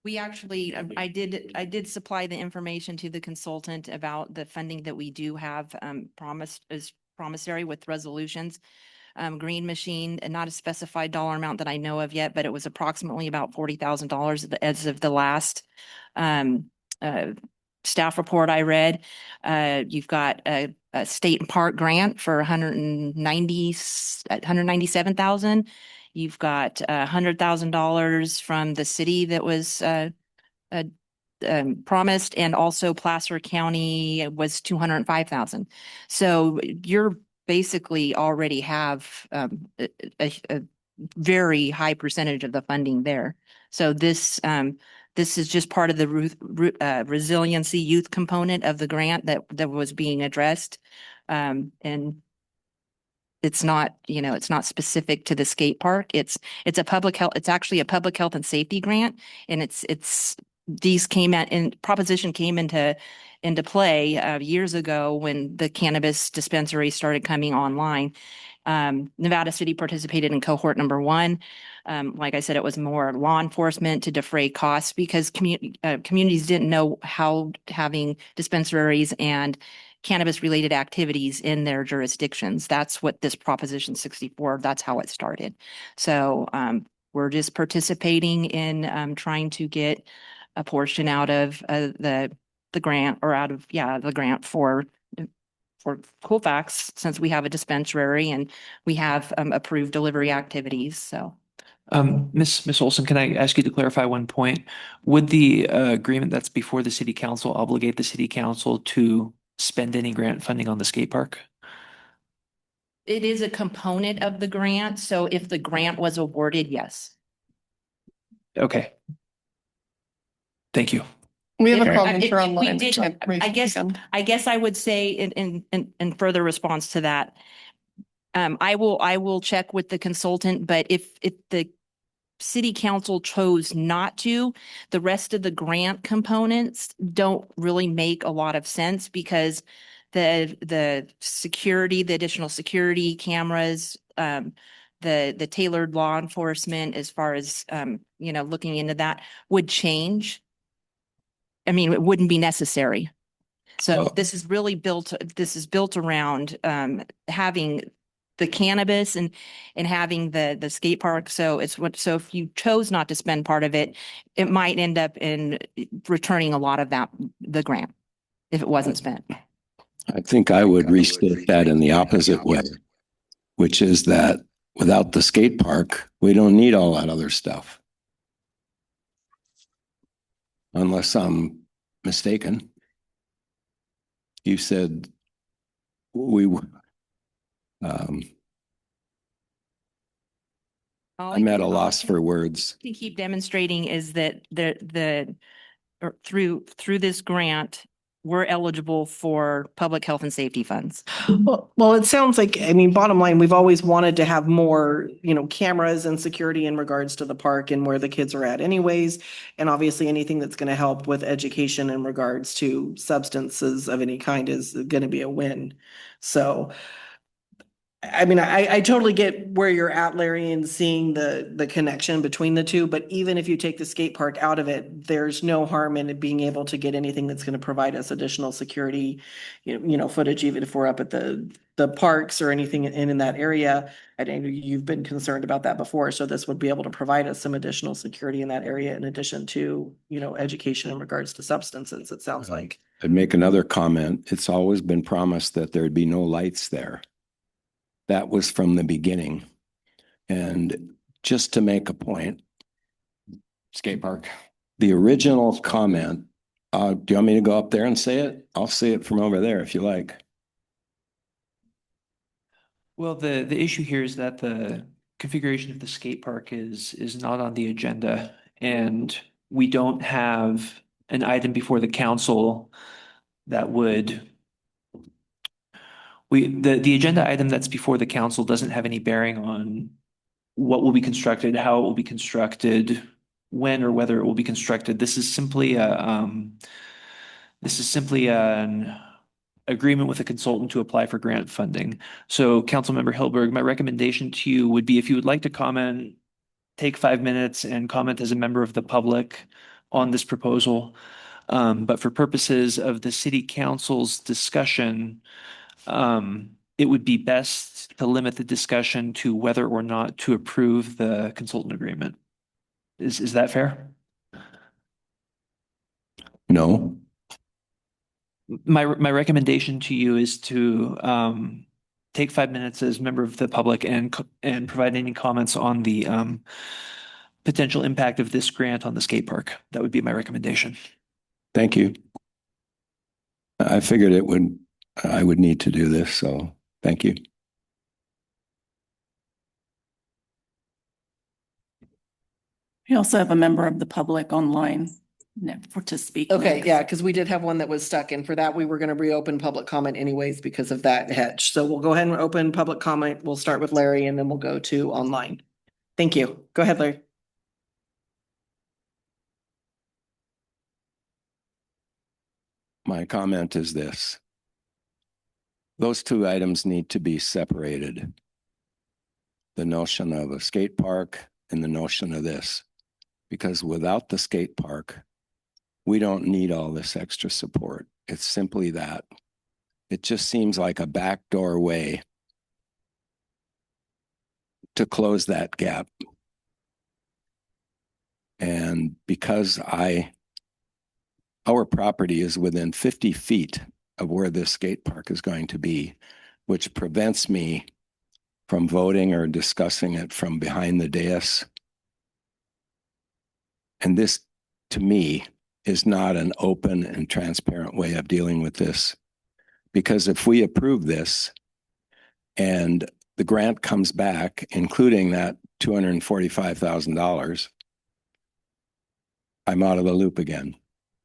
We actually, I did supply the information to the consultant about the funding that we do have promised as promissory with resolutions. Green Machine, and not a specified dollar amount that I know of yet, but it was approximately about $40,000 as of the last staff report I read. You've got a state and park grant for 197,000. You've got $100,000 from the city that was promised, and also Placer County was 205,000. So you're basically already have a very high percentage of the funding there. So this is just part of the resiliency youth component of the grant that was being addressed. And it's not, it's not specific to the skate park. It's a public health, it's actually a public health and safety grant. And these proposition came into play years ago when the cannabis dispensary started coming online. Nevada City participated in cohort number 1. Like I said, it was more law enforcement to defray costs because communities didn't know how having dispensaries and cannabis related activities in their jurisdictions. That's what this Proposition 64, that's how it started. So we're just participating in trying to get a portion out of the grant, or out of, the grant for Colfax, since we have a dispensary and we have approved delivery activities. So Miss Olson, can I ask you to clarify one point? Would the agreement that's before the city council obligate the city council to spend any grant funding on the skate park? It is a component of the grant, so if the grant was awarded, yes. Okay. Thank you. We have a If- commenter if we online. did- Can't raise I it guess, again. I guess I would say in further response to that, I will check with the consultant, but if the city council chose not to, the rest of the grant components don't really make a lot of sense because the security, the additional security cameras, the tailored law enforcement as far as, looking into that would change. I mean, it wouldn't be necessary. So Well- this is really this is built around having the cannabis and having the skate park. So so if you chose not to spend part of it, it might end up in returning a lot of the grant if it wasn't spent. I think I would restate that in the opposite way, which is that without the skate park, we don't need all that other stuff. Unless I'm mistaken. You said um, All I'm at a all loss I for words. can keep demonstrating is that or through this grant, we're eligible for public health and safety funds. Well, it sounds like, I mean, bottom line, we've always wanted to have more, cameras and security in regards to the park and where the kids are at anyways. And obviously anything that's going to help with education in regards to substances of any kind is going to be a win. So, I mean, I totally get where you're at, Larry, and seeing the connection between the two, but even if you take the skate park out of it, there's no harm in it being able to get anything that's gonna provide us additional security, footage, even if we're up at the parks or anything in that area. I know you've been concerned about that before, so this would be able to provide us some additional security in that area in addition to, education in regards to substances, it sounds like. I'd make another comment. It's always been promised that there'd be no lights there. That was from the beginning. And just to make a point, Skate park. the original comment, do you want me to go up there and say it? I'll say it from over there if you like. Well, the issue here is that the configuration of the skate park is not on the agenda, and we don't have an item before the council that would the agenda item that's before the council doesn't have any bearing on what will be constructed, how it will be constructed, when or whether it will be constructed. This is simply an agreement with a consultant to apply for grant funding. So Councilmember Hilberg, my recommendation to you would be if you would like to comment, take 5 minutes and comment as a member of the public on this proposal. But for purposes of the city council's discussion, it would be best to limit the discussion to whether or not to approve the consultant agreement. Is that fair? No, My recommendation to you is to take 5 minutes as a member of the public and provide any comments on the potential impact of this grant on the skate park. That would be my recommendation. thank you. I figured I would need to do this, so thank you. We also have a member of the public online to speak. Okay, next. yeah, because we did have one that was stuck, and for that, we were gonna reopen public comment anyways because of that hedge. So we'll go ahead and open public comment. We'll start with Larry and then we'll go to online. Thank you. Go ahead, Larry. My comment is this. Those two items need to be separated. The notion of a skate park and the notion of this. Because without the skate park, we don't need all this extra support. It's simply that. It just seems like a backdoor way to close that gap. And because our property is within 50 feet of where this skate park is going to be, which prevents me from voting or discussing it from behind the dais. And this, to me, is not an open and transparent way of dealing with this. Because if we approve this and the grant comes back, including that $245,000, I'm out of the loop again.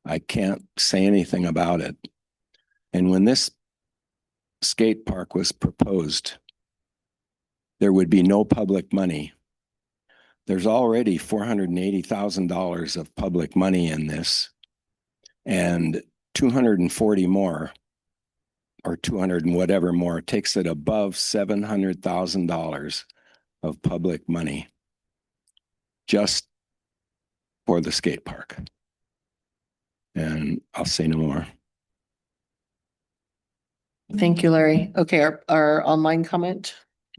I can't say anything about it. And when this skate park was proposed, there would be no public money. There's already $480,000 of public money in this, and 240 more, or 200 and whatever more, takes it above $700,000 of public money just for the skate park. And I'll say no more. Thank you, Larry. Okay, our online comment,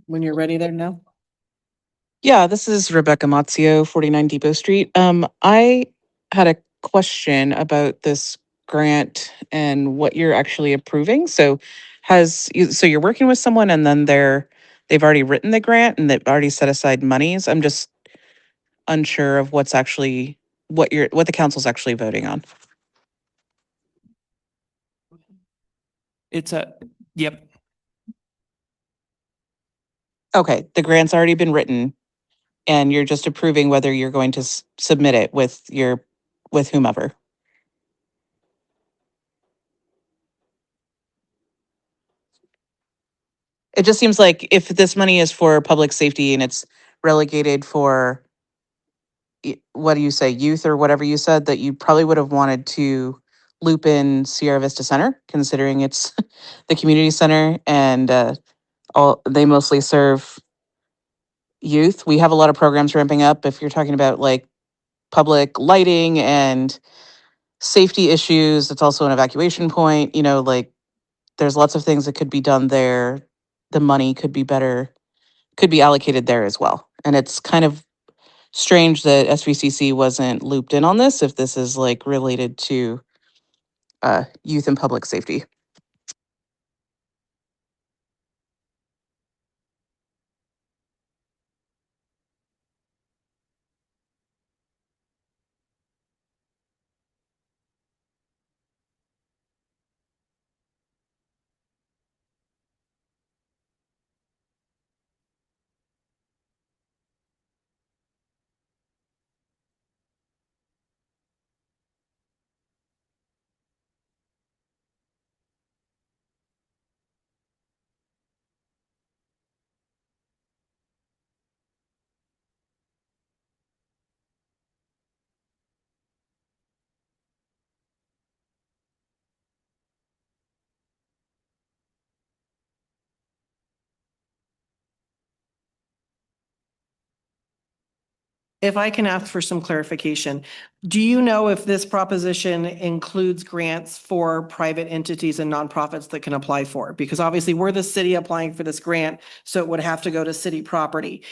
when you're ready there now. Yeah, this is Rebecca Mazzio, 49 Depot Street. I had a question about this grant and what you're actually approving. So so you're working with someone and then they've already written the grant and they've already set aside monies. I'm just unsure of what the council's actually voting on. It's yep. Okay, the grant's already been written and you're just approving whether you're going to submit it with whomever. It just seems like if this money is for public safety and it's relegated for, what do you say, youth or whatever you said, that you probably would have wanted to loop in Sierra Vista Center, considering it's the community center and they mostly serve youth. We have a lot of programs ramping up. If you're talking about like public lighting and safety issues, it's also an evacuation point, like there's lots of things that could be done there. The money could be allocated there as well. And it's kind of strange that SVCC wasn't looped in on this if this is like related to youth and public safety. If I can ask for some clarification, do you know if this proposition includes grants for private entities and nonprofits that can apply for it? Because obviously we're the city applying for this grant, so it would have to go to city property.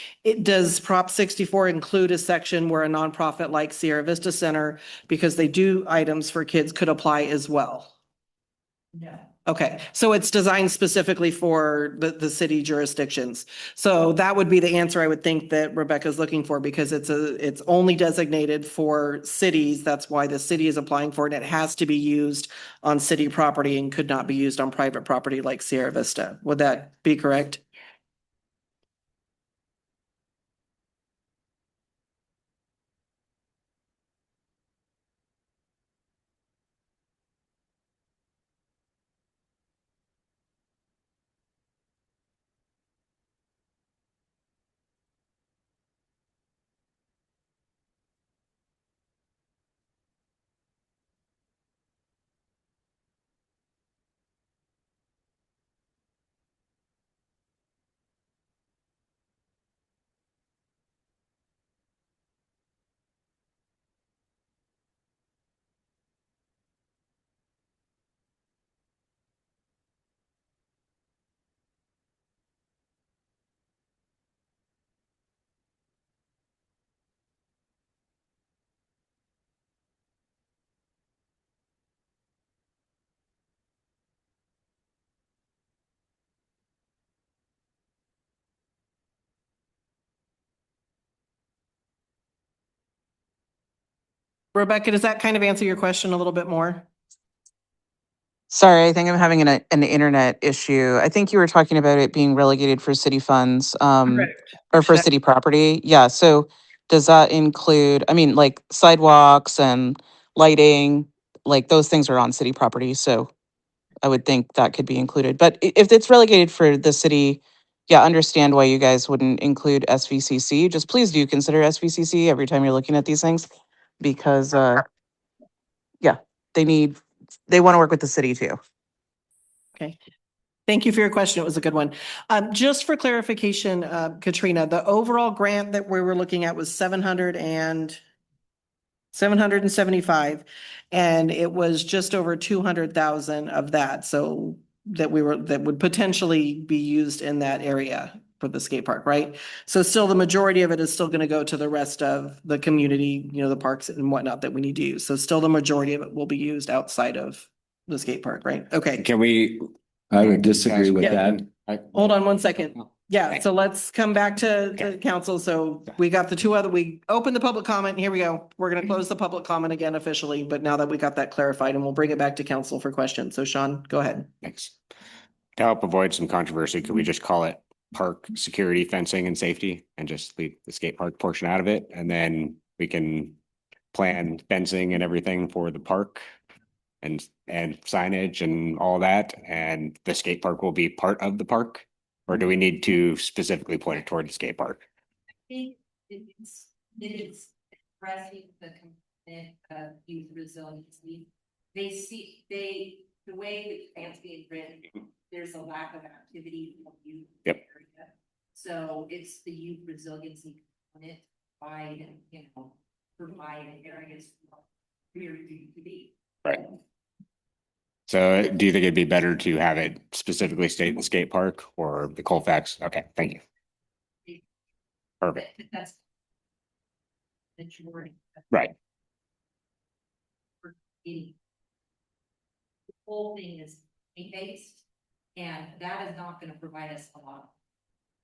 Does Prop 64 include a section where a nonprofit like Sierra Vista Center, because they do items for kids, could apply as well? No. Okay, so it's designed specifically for the city jurisdictions. So that would be the answer I would think that Rebecca's looking for, because it's only designated for cities. That's why the city is applying for it. It has to be used on city property and could not be used on private property like Sierra Vista. Would that be correct? Rebecca, does that kind of answer your question a little bit more? Sorry, I think I'm having an internet issue. I think you were talking about it being relegated for city funds, or for That- city property. Yeah, so does that include, I mean, like sidewalks and lighting, like those things are on city property, so I would think that could be included. But if it's relegated for the city, yeah, understand why you guys wouldn't include SVCC. Just please do consider SVCC every time you're looking at these things, because yeah, they want to work with the city too. Okay. Thank you for your question. It was a good one. Just for clarification, Katrina, the overall grant that we were looking at was 775, and it was just over 200,000 of that. So that would potentially be used in that area for the skate park, right? So still the majority of it is still going to go to the rest of the community, the parks and whatnot that we need to use. So still the majority of it will be used outside of the skate park, right? Okay. Can we? I would disagree with Yeah. that. Hold on one second. Yeah, Thanks. so let's come back to the council. So we got we opened the public comment. Here we go. We're gonna close the public comment again officially, but now that we got that clarified, and we'll bring it back to council for questions. So Sean, go ahead. Thanks. To help avoid some controversy, could we just call it park security, fencing and safety and just leave the skate park portion out of it? And then we can plan fencing and everything for the park and signage and all that. And the skate park will be part of the park? Or do we need to specifically point it toward the skate park? I think it's expressing the component of youth resiliency. The way the grant's being written, there's a lack of activity from youth. Yep. Area. So it's the youth resiliency component provide areas for your youth to be. Right. So do you think it'd be better to have it specifically state in the skate park or the Colfax? Okay, thank you. Perfect. That's majority. Right. The whole thing is based, and that is not going to provide us a lot.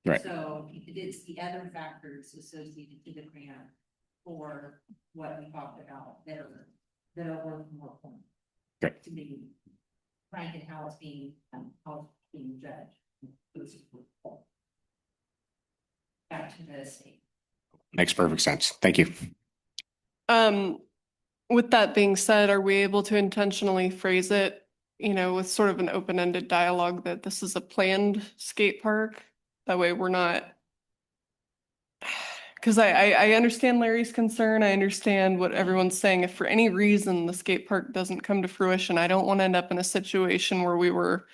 Right. So it's the other factors associated to the grant for what we talked about that are worth more points. Great. To be frank in how it's being judged. Back to the state. Makes perfect sense. Thank you. With that being said, are we able to intentionally phrase it, with sort of an open-ended dialogue that this is a planned skate park? That way we're not, because I understand Larry's concern. I understand what everyone's saying. If for any reason the skate park doesn't come to fruition, I don't want to end up in a situation where we were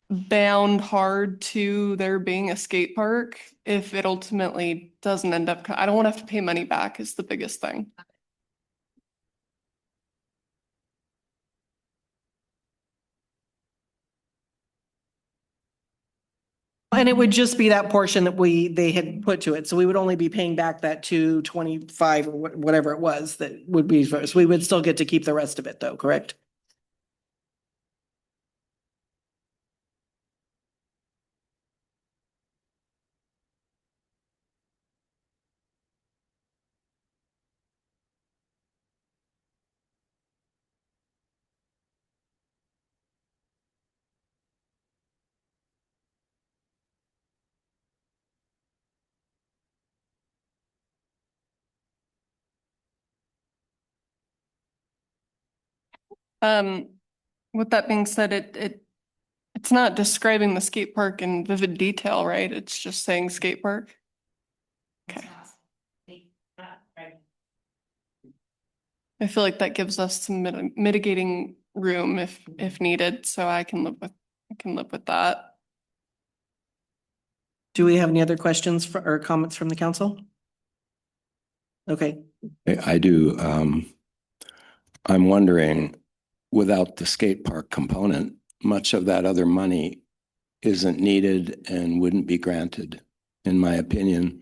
bound hard to there being a skate park if it ultimately doesn't end up, I don't want to have to pay money back is the biggest thing. And it would just be that portion that they had put to it. So we would only be paying back that 225 or whatever it was that would be first. We would still get to keep the rest of it though, correct? With that being said, it's not describing the skate park in vivid detail, right? It's just saying skate park. Okay. I feel like that gives us some mitigating room if needed, so I can live with that. Do we have any other questions or comments from the council? Okay. I do. I'm wondering, without the skate park component, much of that other money isn't needed and wouldn't be granted, in my opinion.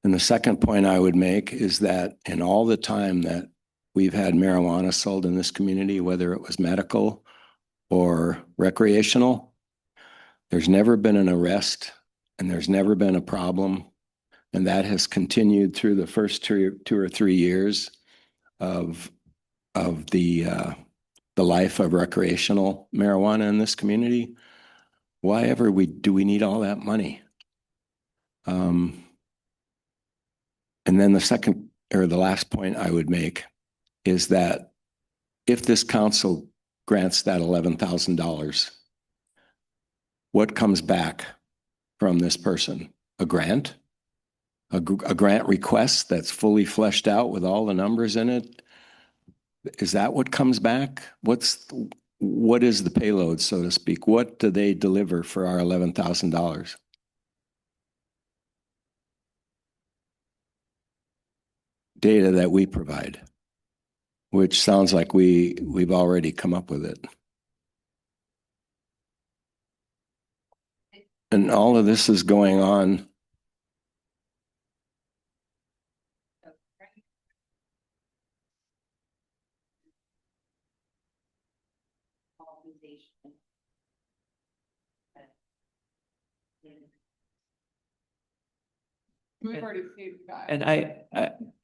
And the second point I would make is that in all the time that we've had marijuana sold in this community, whether it was medical or recreational, there's never been an arrest and there's never been a problem. And that has continued through the first two or 3 years of the the life of recreational marijuana in this community, why ever do we need all that money? And then the second or the last point I would make is that if this council grants that $11,000, what comes back from this person? A grant? A grant request that's fully fleshed out with all the numbers in it? Is that what comes back? What is the payload, so to speak? What do they deliver for our $11,000? Data that we provide, which sounds like we've already come up with it. And all of this is going on. We've already paid the guy. And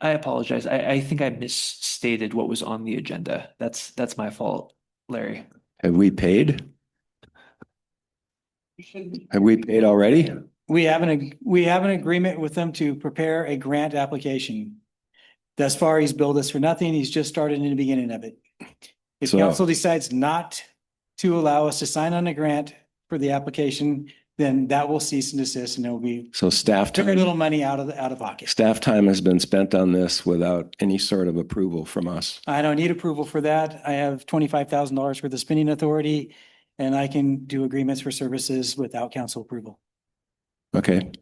I apologize. I think I misstated what was on the agenda. That's my fault, Larry. Have we paid? Have we paid already? We have an agreement with them to prepare a grant application. Thus far, he's billed us for nothing. He's just started in the beginning of it. If So- council decides not to allow us to sign on a grant for the application, then that will cease and desist, and there will be So very little money out of pocket. staff time has been spent on this without any sort of approval from us. I don't need approval for that. I have $25,000 worth of spending authority, and I can do agreements for services without council approval. Okay.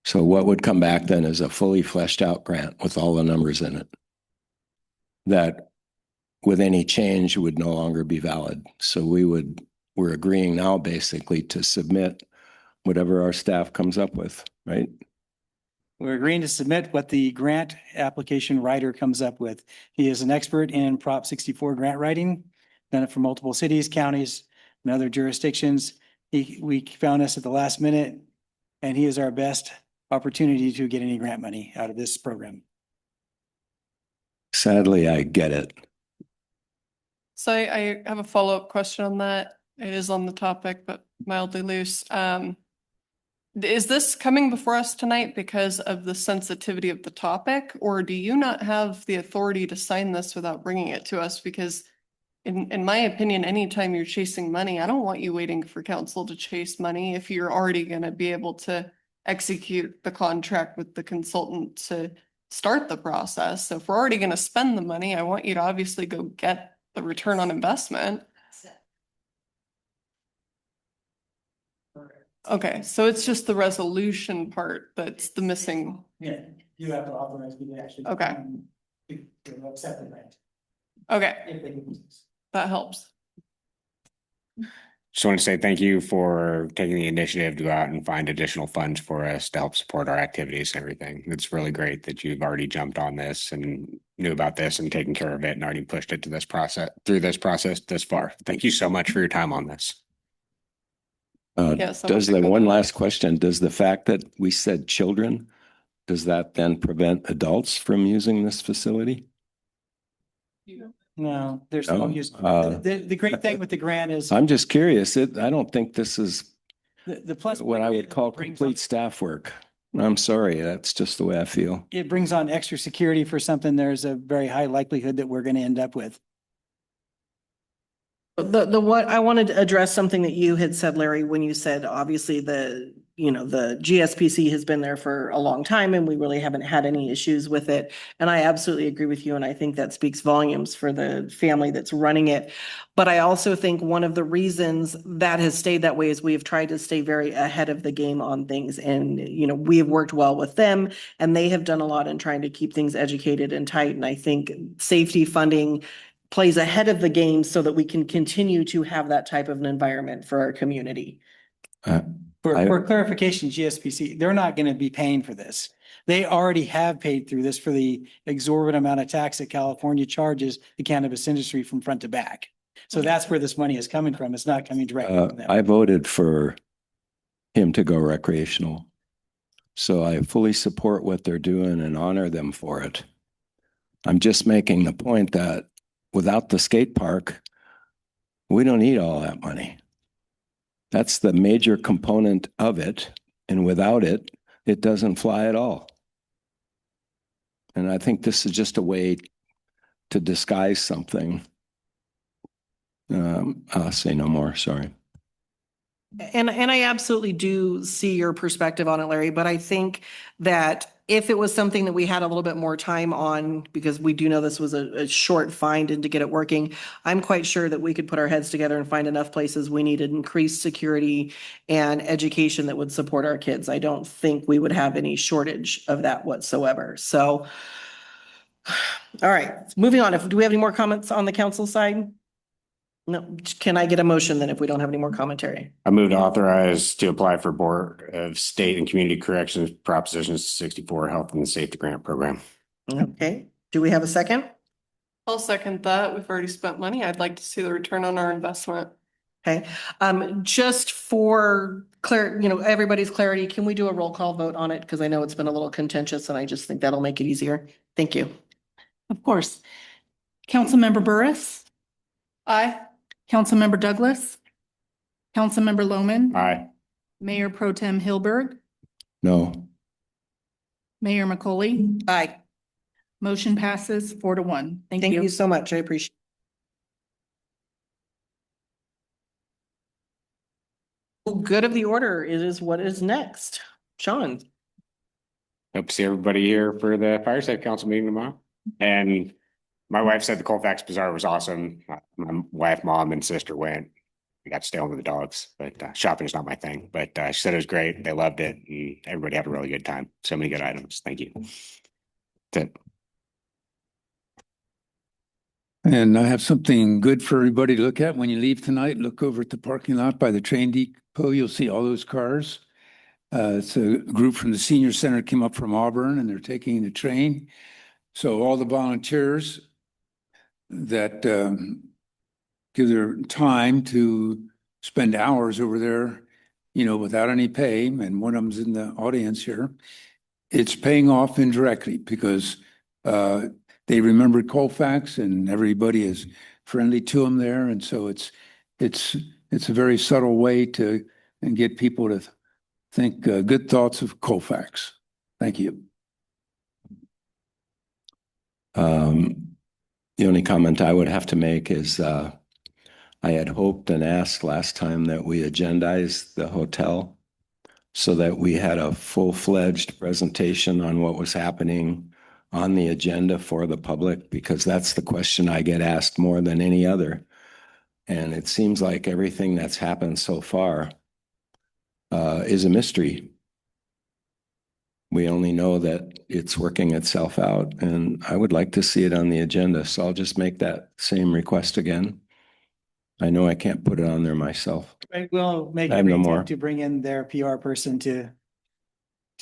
So what would come back then is a fully fleshed out grant with all the numbers in it. That with any change would no longer be valid. So we're agreeing now basically to submit whatever our staff comes up with, right? We're agreeing to submit what the grant application writer comes up with. He is an expert in Prop 64 grant writing, done it for multiple cities, counties, and other jurisdictions. We found us at the last minute, and he is our best opportunity to get any grant money out of this program. Sadly, I get it. So I have a follow-up question on that. It is on the topic, but mildly loose. Is this coming before us tonight because of the sensitivity of the topic, or do you not have the authority to sign this without bringing it to us? Because in my opinion, anytime you're chasing money, I don't want you waiting for council to chase money if you're already going to be able to execute the contract with the consultant to start the process. So if we're already going to spend the money, I want you to obviously go get the return on investment. Okay, so it's just the resolution part that's the missing. Yeah, you have to authorize me to actually. Okay. To accept the grant. Okay, If they can use this. that helps. Just want to say thank you for taking the initiative to go out and find additional funds for us to help support our activities and everything. It's really great that you've already jumped on this and knew about this and taken care of it and already pushed it to this process, through this process this far. Thank you so much for your time on this. Yeah, so Does much the good. one last question, does the fact that we said children, does that then prevent adults from using this facility? No, there's No? no use. The great thing with the grant is I'm just curious. I don't think this is the plus. what I would call brings complete staff work. I'm sorry, that's just the way I feel. It brings on extra security for something there's a very high likelihood that we're going to end up with. The what I wanted to address something that you had said, Larry, when you said obviously the GSPC has been there for a long time and we really haven't had any issues with it. And I absolutely agree with you. And I think that speaks volumes for the family that's running it. But I also think one of the reasons that has stayed that way is we have tried to stay very ahead of the game on things. And, we have worked well with them and they have done a lot in trying to keep things educated and tight. And I think safety funding plays ahead of the game so that we can continue to have that type of an environment for our community. For clarification, GSPC, they're not going to be paying for this. They already have paid through this for the exorbitant amount of tax that California charges the cannabis industry from front to back. So that's where this money is coming from. It's not coming directly from them. I voted for him to go recreational. So I fully support what they're doing and honor them for it. I'm just making the point that without the skate park, we don't need all that money. That's the major component of it. And without it, it doesn't fly at all. And I think this is just a way to disguise something. I'll say no more, sorry. And I absolutely do see your perspective on it, Larry, but I think that if it was something that we had a little bit more time on, because we do know this was a short find and to get it working, I'm quite sure that we could put our heads together and find enough places we needed increased security and education that would support our kids. I don't think we would have any shortage of that whatsoever. So, all right, moving on. Do we have any more comments on the council side? No, can I get a motion then if we don't have any more commentary? I move to authorize to apply for Board of State and Community Corrections Proposition 64 Health and Safety Grant Program. Okay, do we have a second? I'll second that. We've already spent money. I'd like to see the return on our investment. Okay, just for everybody's clarity, can we do a roll call vote on it? Because I know it's been a little contentious and I just think that'll make it easier. Thank you. Of course. Councilmember Burris, Aye. Councilmember Douglas, Councilmember Lohman. Aye. Mayor Pro Tem Hilberg, No. Mayor McCauley. Aye. Motion passes 4-1. Thank you. Thank you so much. I appreciate it. Good of the order is what is next. Sean. Hope to see everybody here for the Fire Safe Council meeting tomorrow. And my wife said the Colfax Bazaar was awesome. My wife, mom, and sister went. We got to stay home with the dogs, but shopping is not my thing. But she said it was great. They loved it. And everybody had a really good time. So many good items. Thank you. That's it. And I have something good for everybody to look at. When you leave tonight, look over at the parking lot by the train depot. You'll see all those cars. It's a group from the senior center came up from Auburn and they're taking the train. So all the volunteers that give their time to spend hours over there, without any pay, and one of them's in the audience here, it's paying off indirectly because they remembered Colfax and everybody is friendly to them there. And so it's a very subtle way to get people to think good thoughts of Colfax. Thank you. The only comment I would have to make is I had hoped and asked last time that we agendize the hotel so that we had a full-fledged presentation on what was happening on the agenda for the public, because that's the question I get asked more than any other. And it seems like everything that's happened so far is a mystery. We only know that it's working itself out, and I would like to see it on the agenda. So I'll just make that same request again. I know I can't put it on there myself. I will make I have every no more. attempt to bring in their PR person to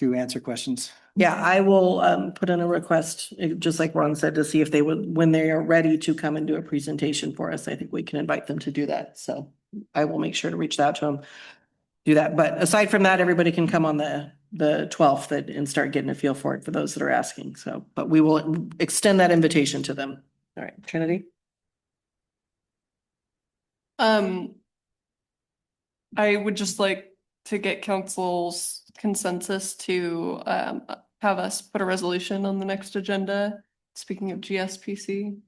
answer questions. Yeah, I will put in a request, just like Ron said, to see if they would, when they are ready to come and do a presentation for us. I think we can invite them to do that. So I will make sure to reach out to them, do that. But aside from that, everybody can come on the 12th and start getting a feel for it for those that are asking. So, but we will extend that invitation to them. All right, Trinity. I would just like to get council's consensus to have us put a resolution on the next agenda. Speaking of GSPC,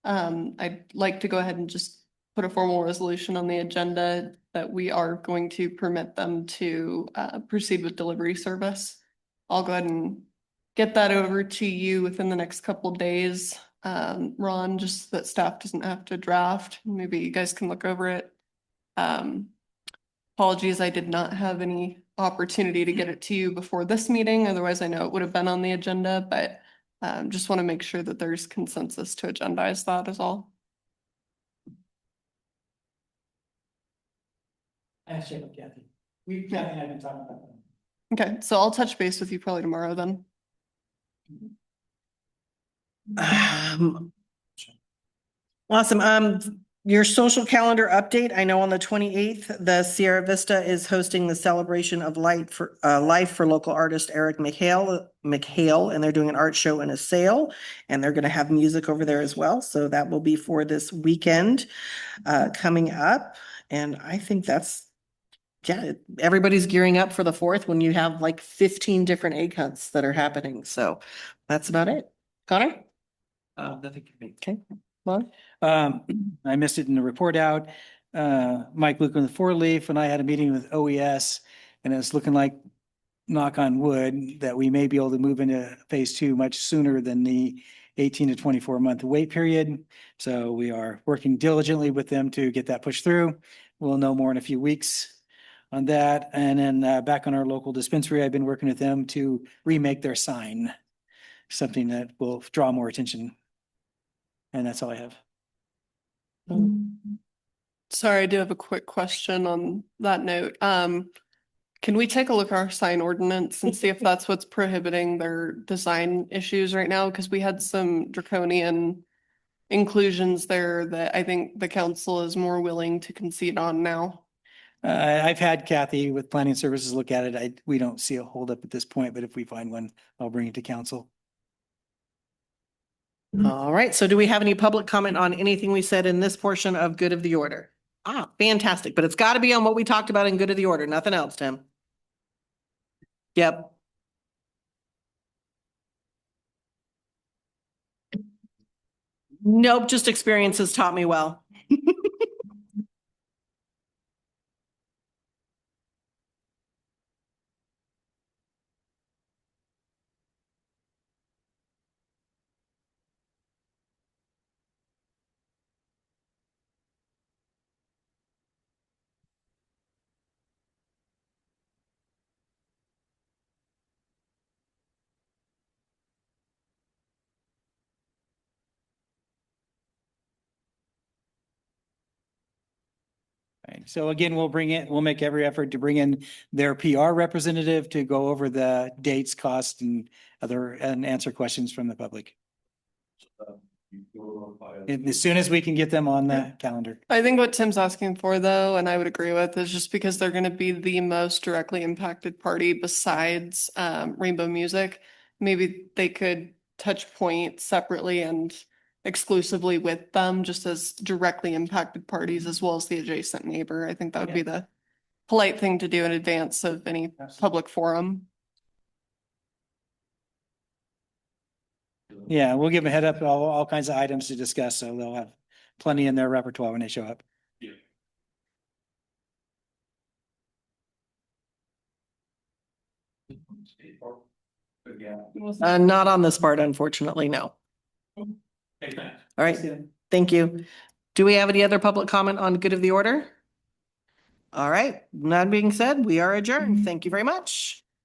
I'd like to go ahead and just put a formal resolution on the agenda that we are going to permit them to proceed with delivery service. I'll go ahead and get that over to you within the next couple of days. Ron, just that staff doesn't have to draft. Maybe you guys can look over it. Apologies, I did not have any opportunity to get it to you before this meeting. Otherwise, I know it would have been on the agenda, but just want to make sure that there's consensus to agendize that is all. Actually, Kathy, Kathy and I have been talking about that. Okay, so I'll touch base with you probably tomorrow then. Awesome. Your social calendar update. I know on the 28th, the Sierra Vista is hosting the celebration of life for local artist Eric McHale, and they're doing an art show and a sale, and they're going to have music over there as well. So that will be for this weekend coming up. And I think yeah, everybody's gearing up for the 4th when you have like 15 different egg hunts that are happening. So that's about it. Connor? Nothing can be. Okay. Well, I missed it in the report out. Mike Luke on the 4-Leaf and I had a meeting with OES and it's looking like, knock on wood, that we may be able to move into phase 2 much sooner than the 18 to 24 month wait period. So we are working diligently with them to get that pushed through. We'll know more in a few weeks on that. And then back on our local dispensary, I've been working with them to remake their sign, something that will draw more attention. And that's all I have. Sorry, I do have a quick question on that note. Can we take a look at our sign ordinance and see if that's what's prohibiting their design issues right now? Because we had some draconian inclusions there that I think the council is more willing to concede on now. I've had Kathy with planning services look at it. We don't see a holdup at this point, but if we find one, I'll bring it to council. all right. So do we have any public comment on anything we said in this portion of good of the order? Fantastic. But it's got to be on what we talked about in good of the order. Nothing else, Tim. Yep. Nope. Just experience has taught me well. Right. So again, we'll make every effort to bring in their PR representative to go over the dates, costs and answer questions from the public. As soon as we can get them on the calendar. I think what Tim's asking for though, and I would agree with, is just because they're going to be the most directly impacted party besides Rainbow Music. Maybe they could touch point separately and exclusively with them just as directly impacted parties as well as the adjacent neighbor. I think that would be the polite thing to do in advance of any public forum. Yeah, we'll give them a head up, all kinds of items to discuss, so they'll have plenty in their repertoire when they show up. Not on this part, unfortunately, no. All right, thank you. Do we have any other public comment on good of the order? All right, that being said, we are adjourned. Thank you very much.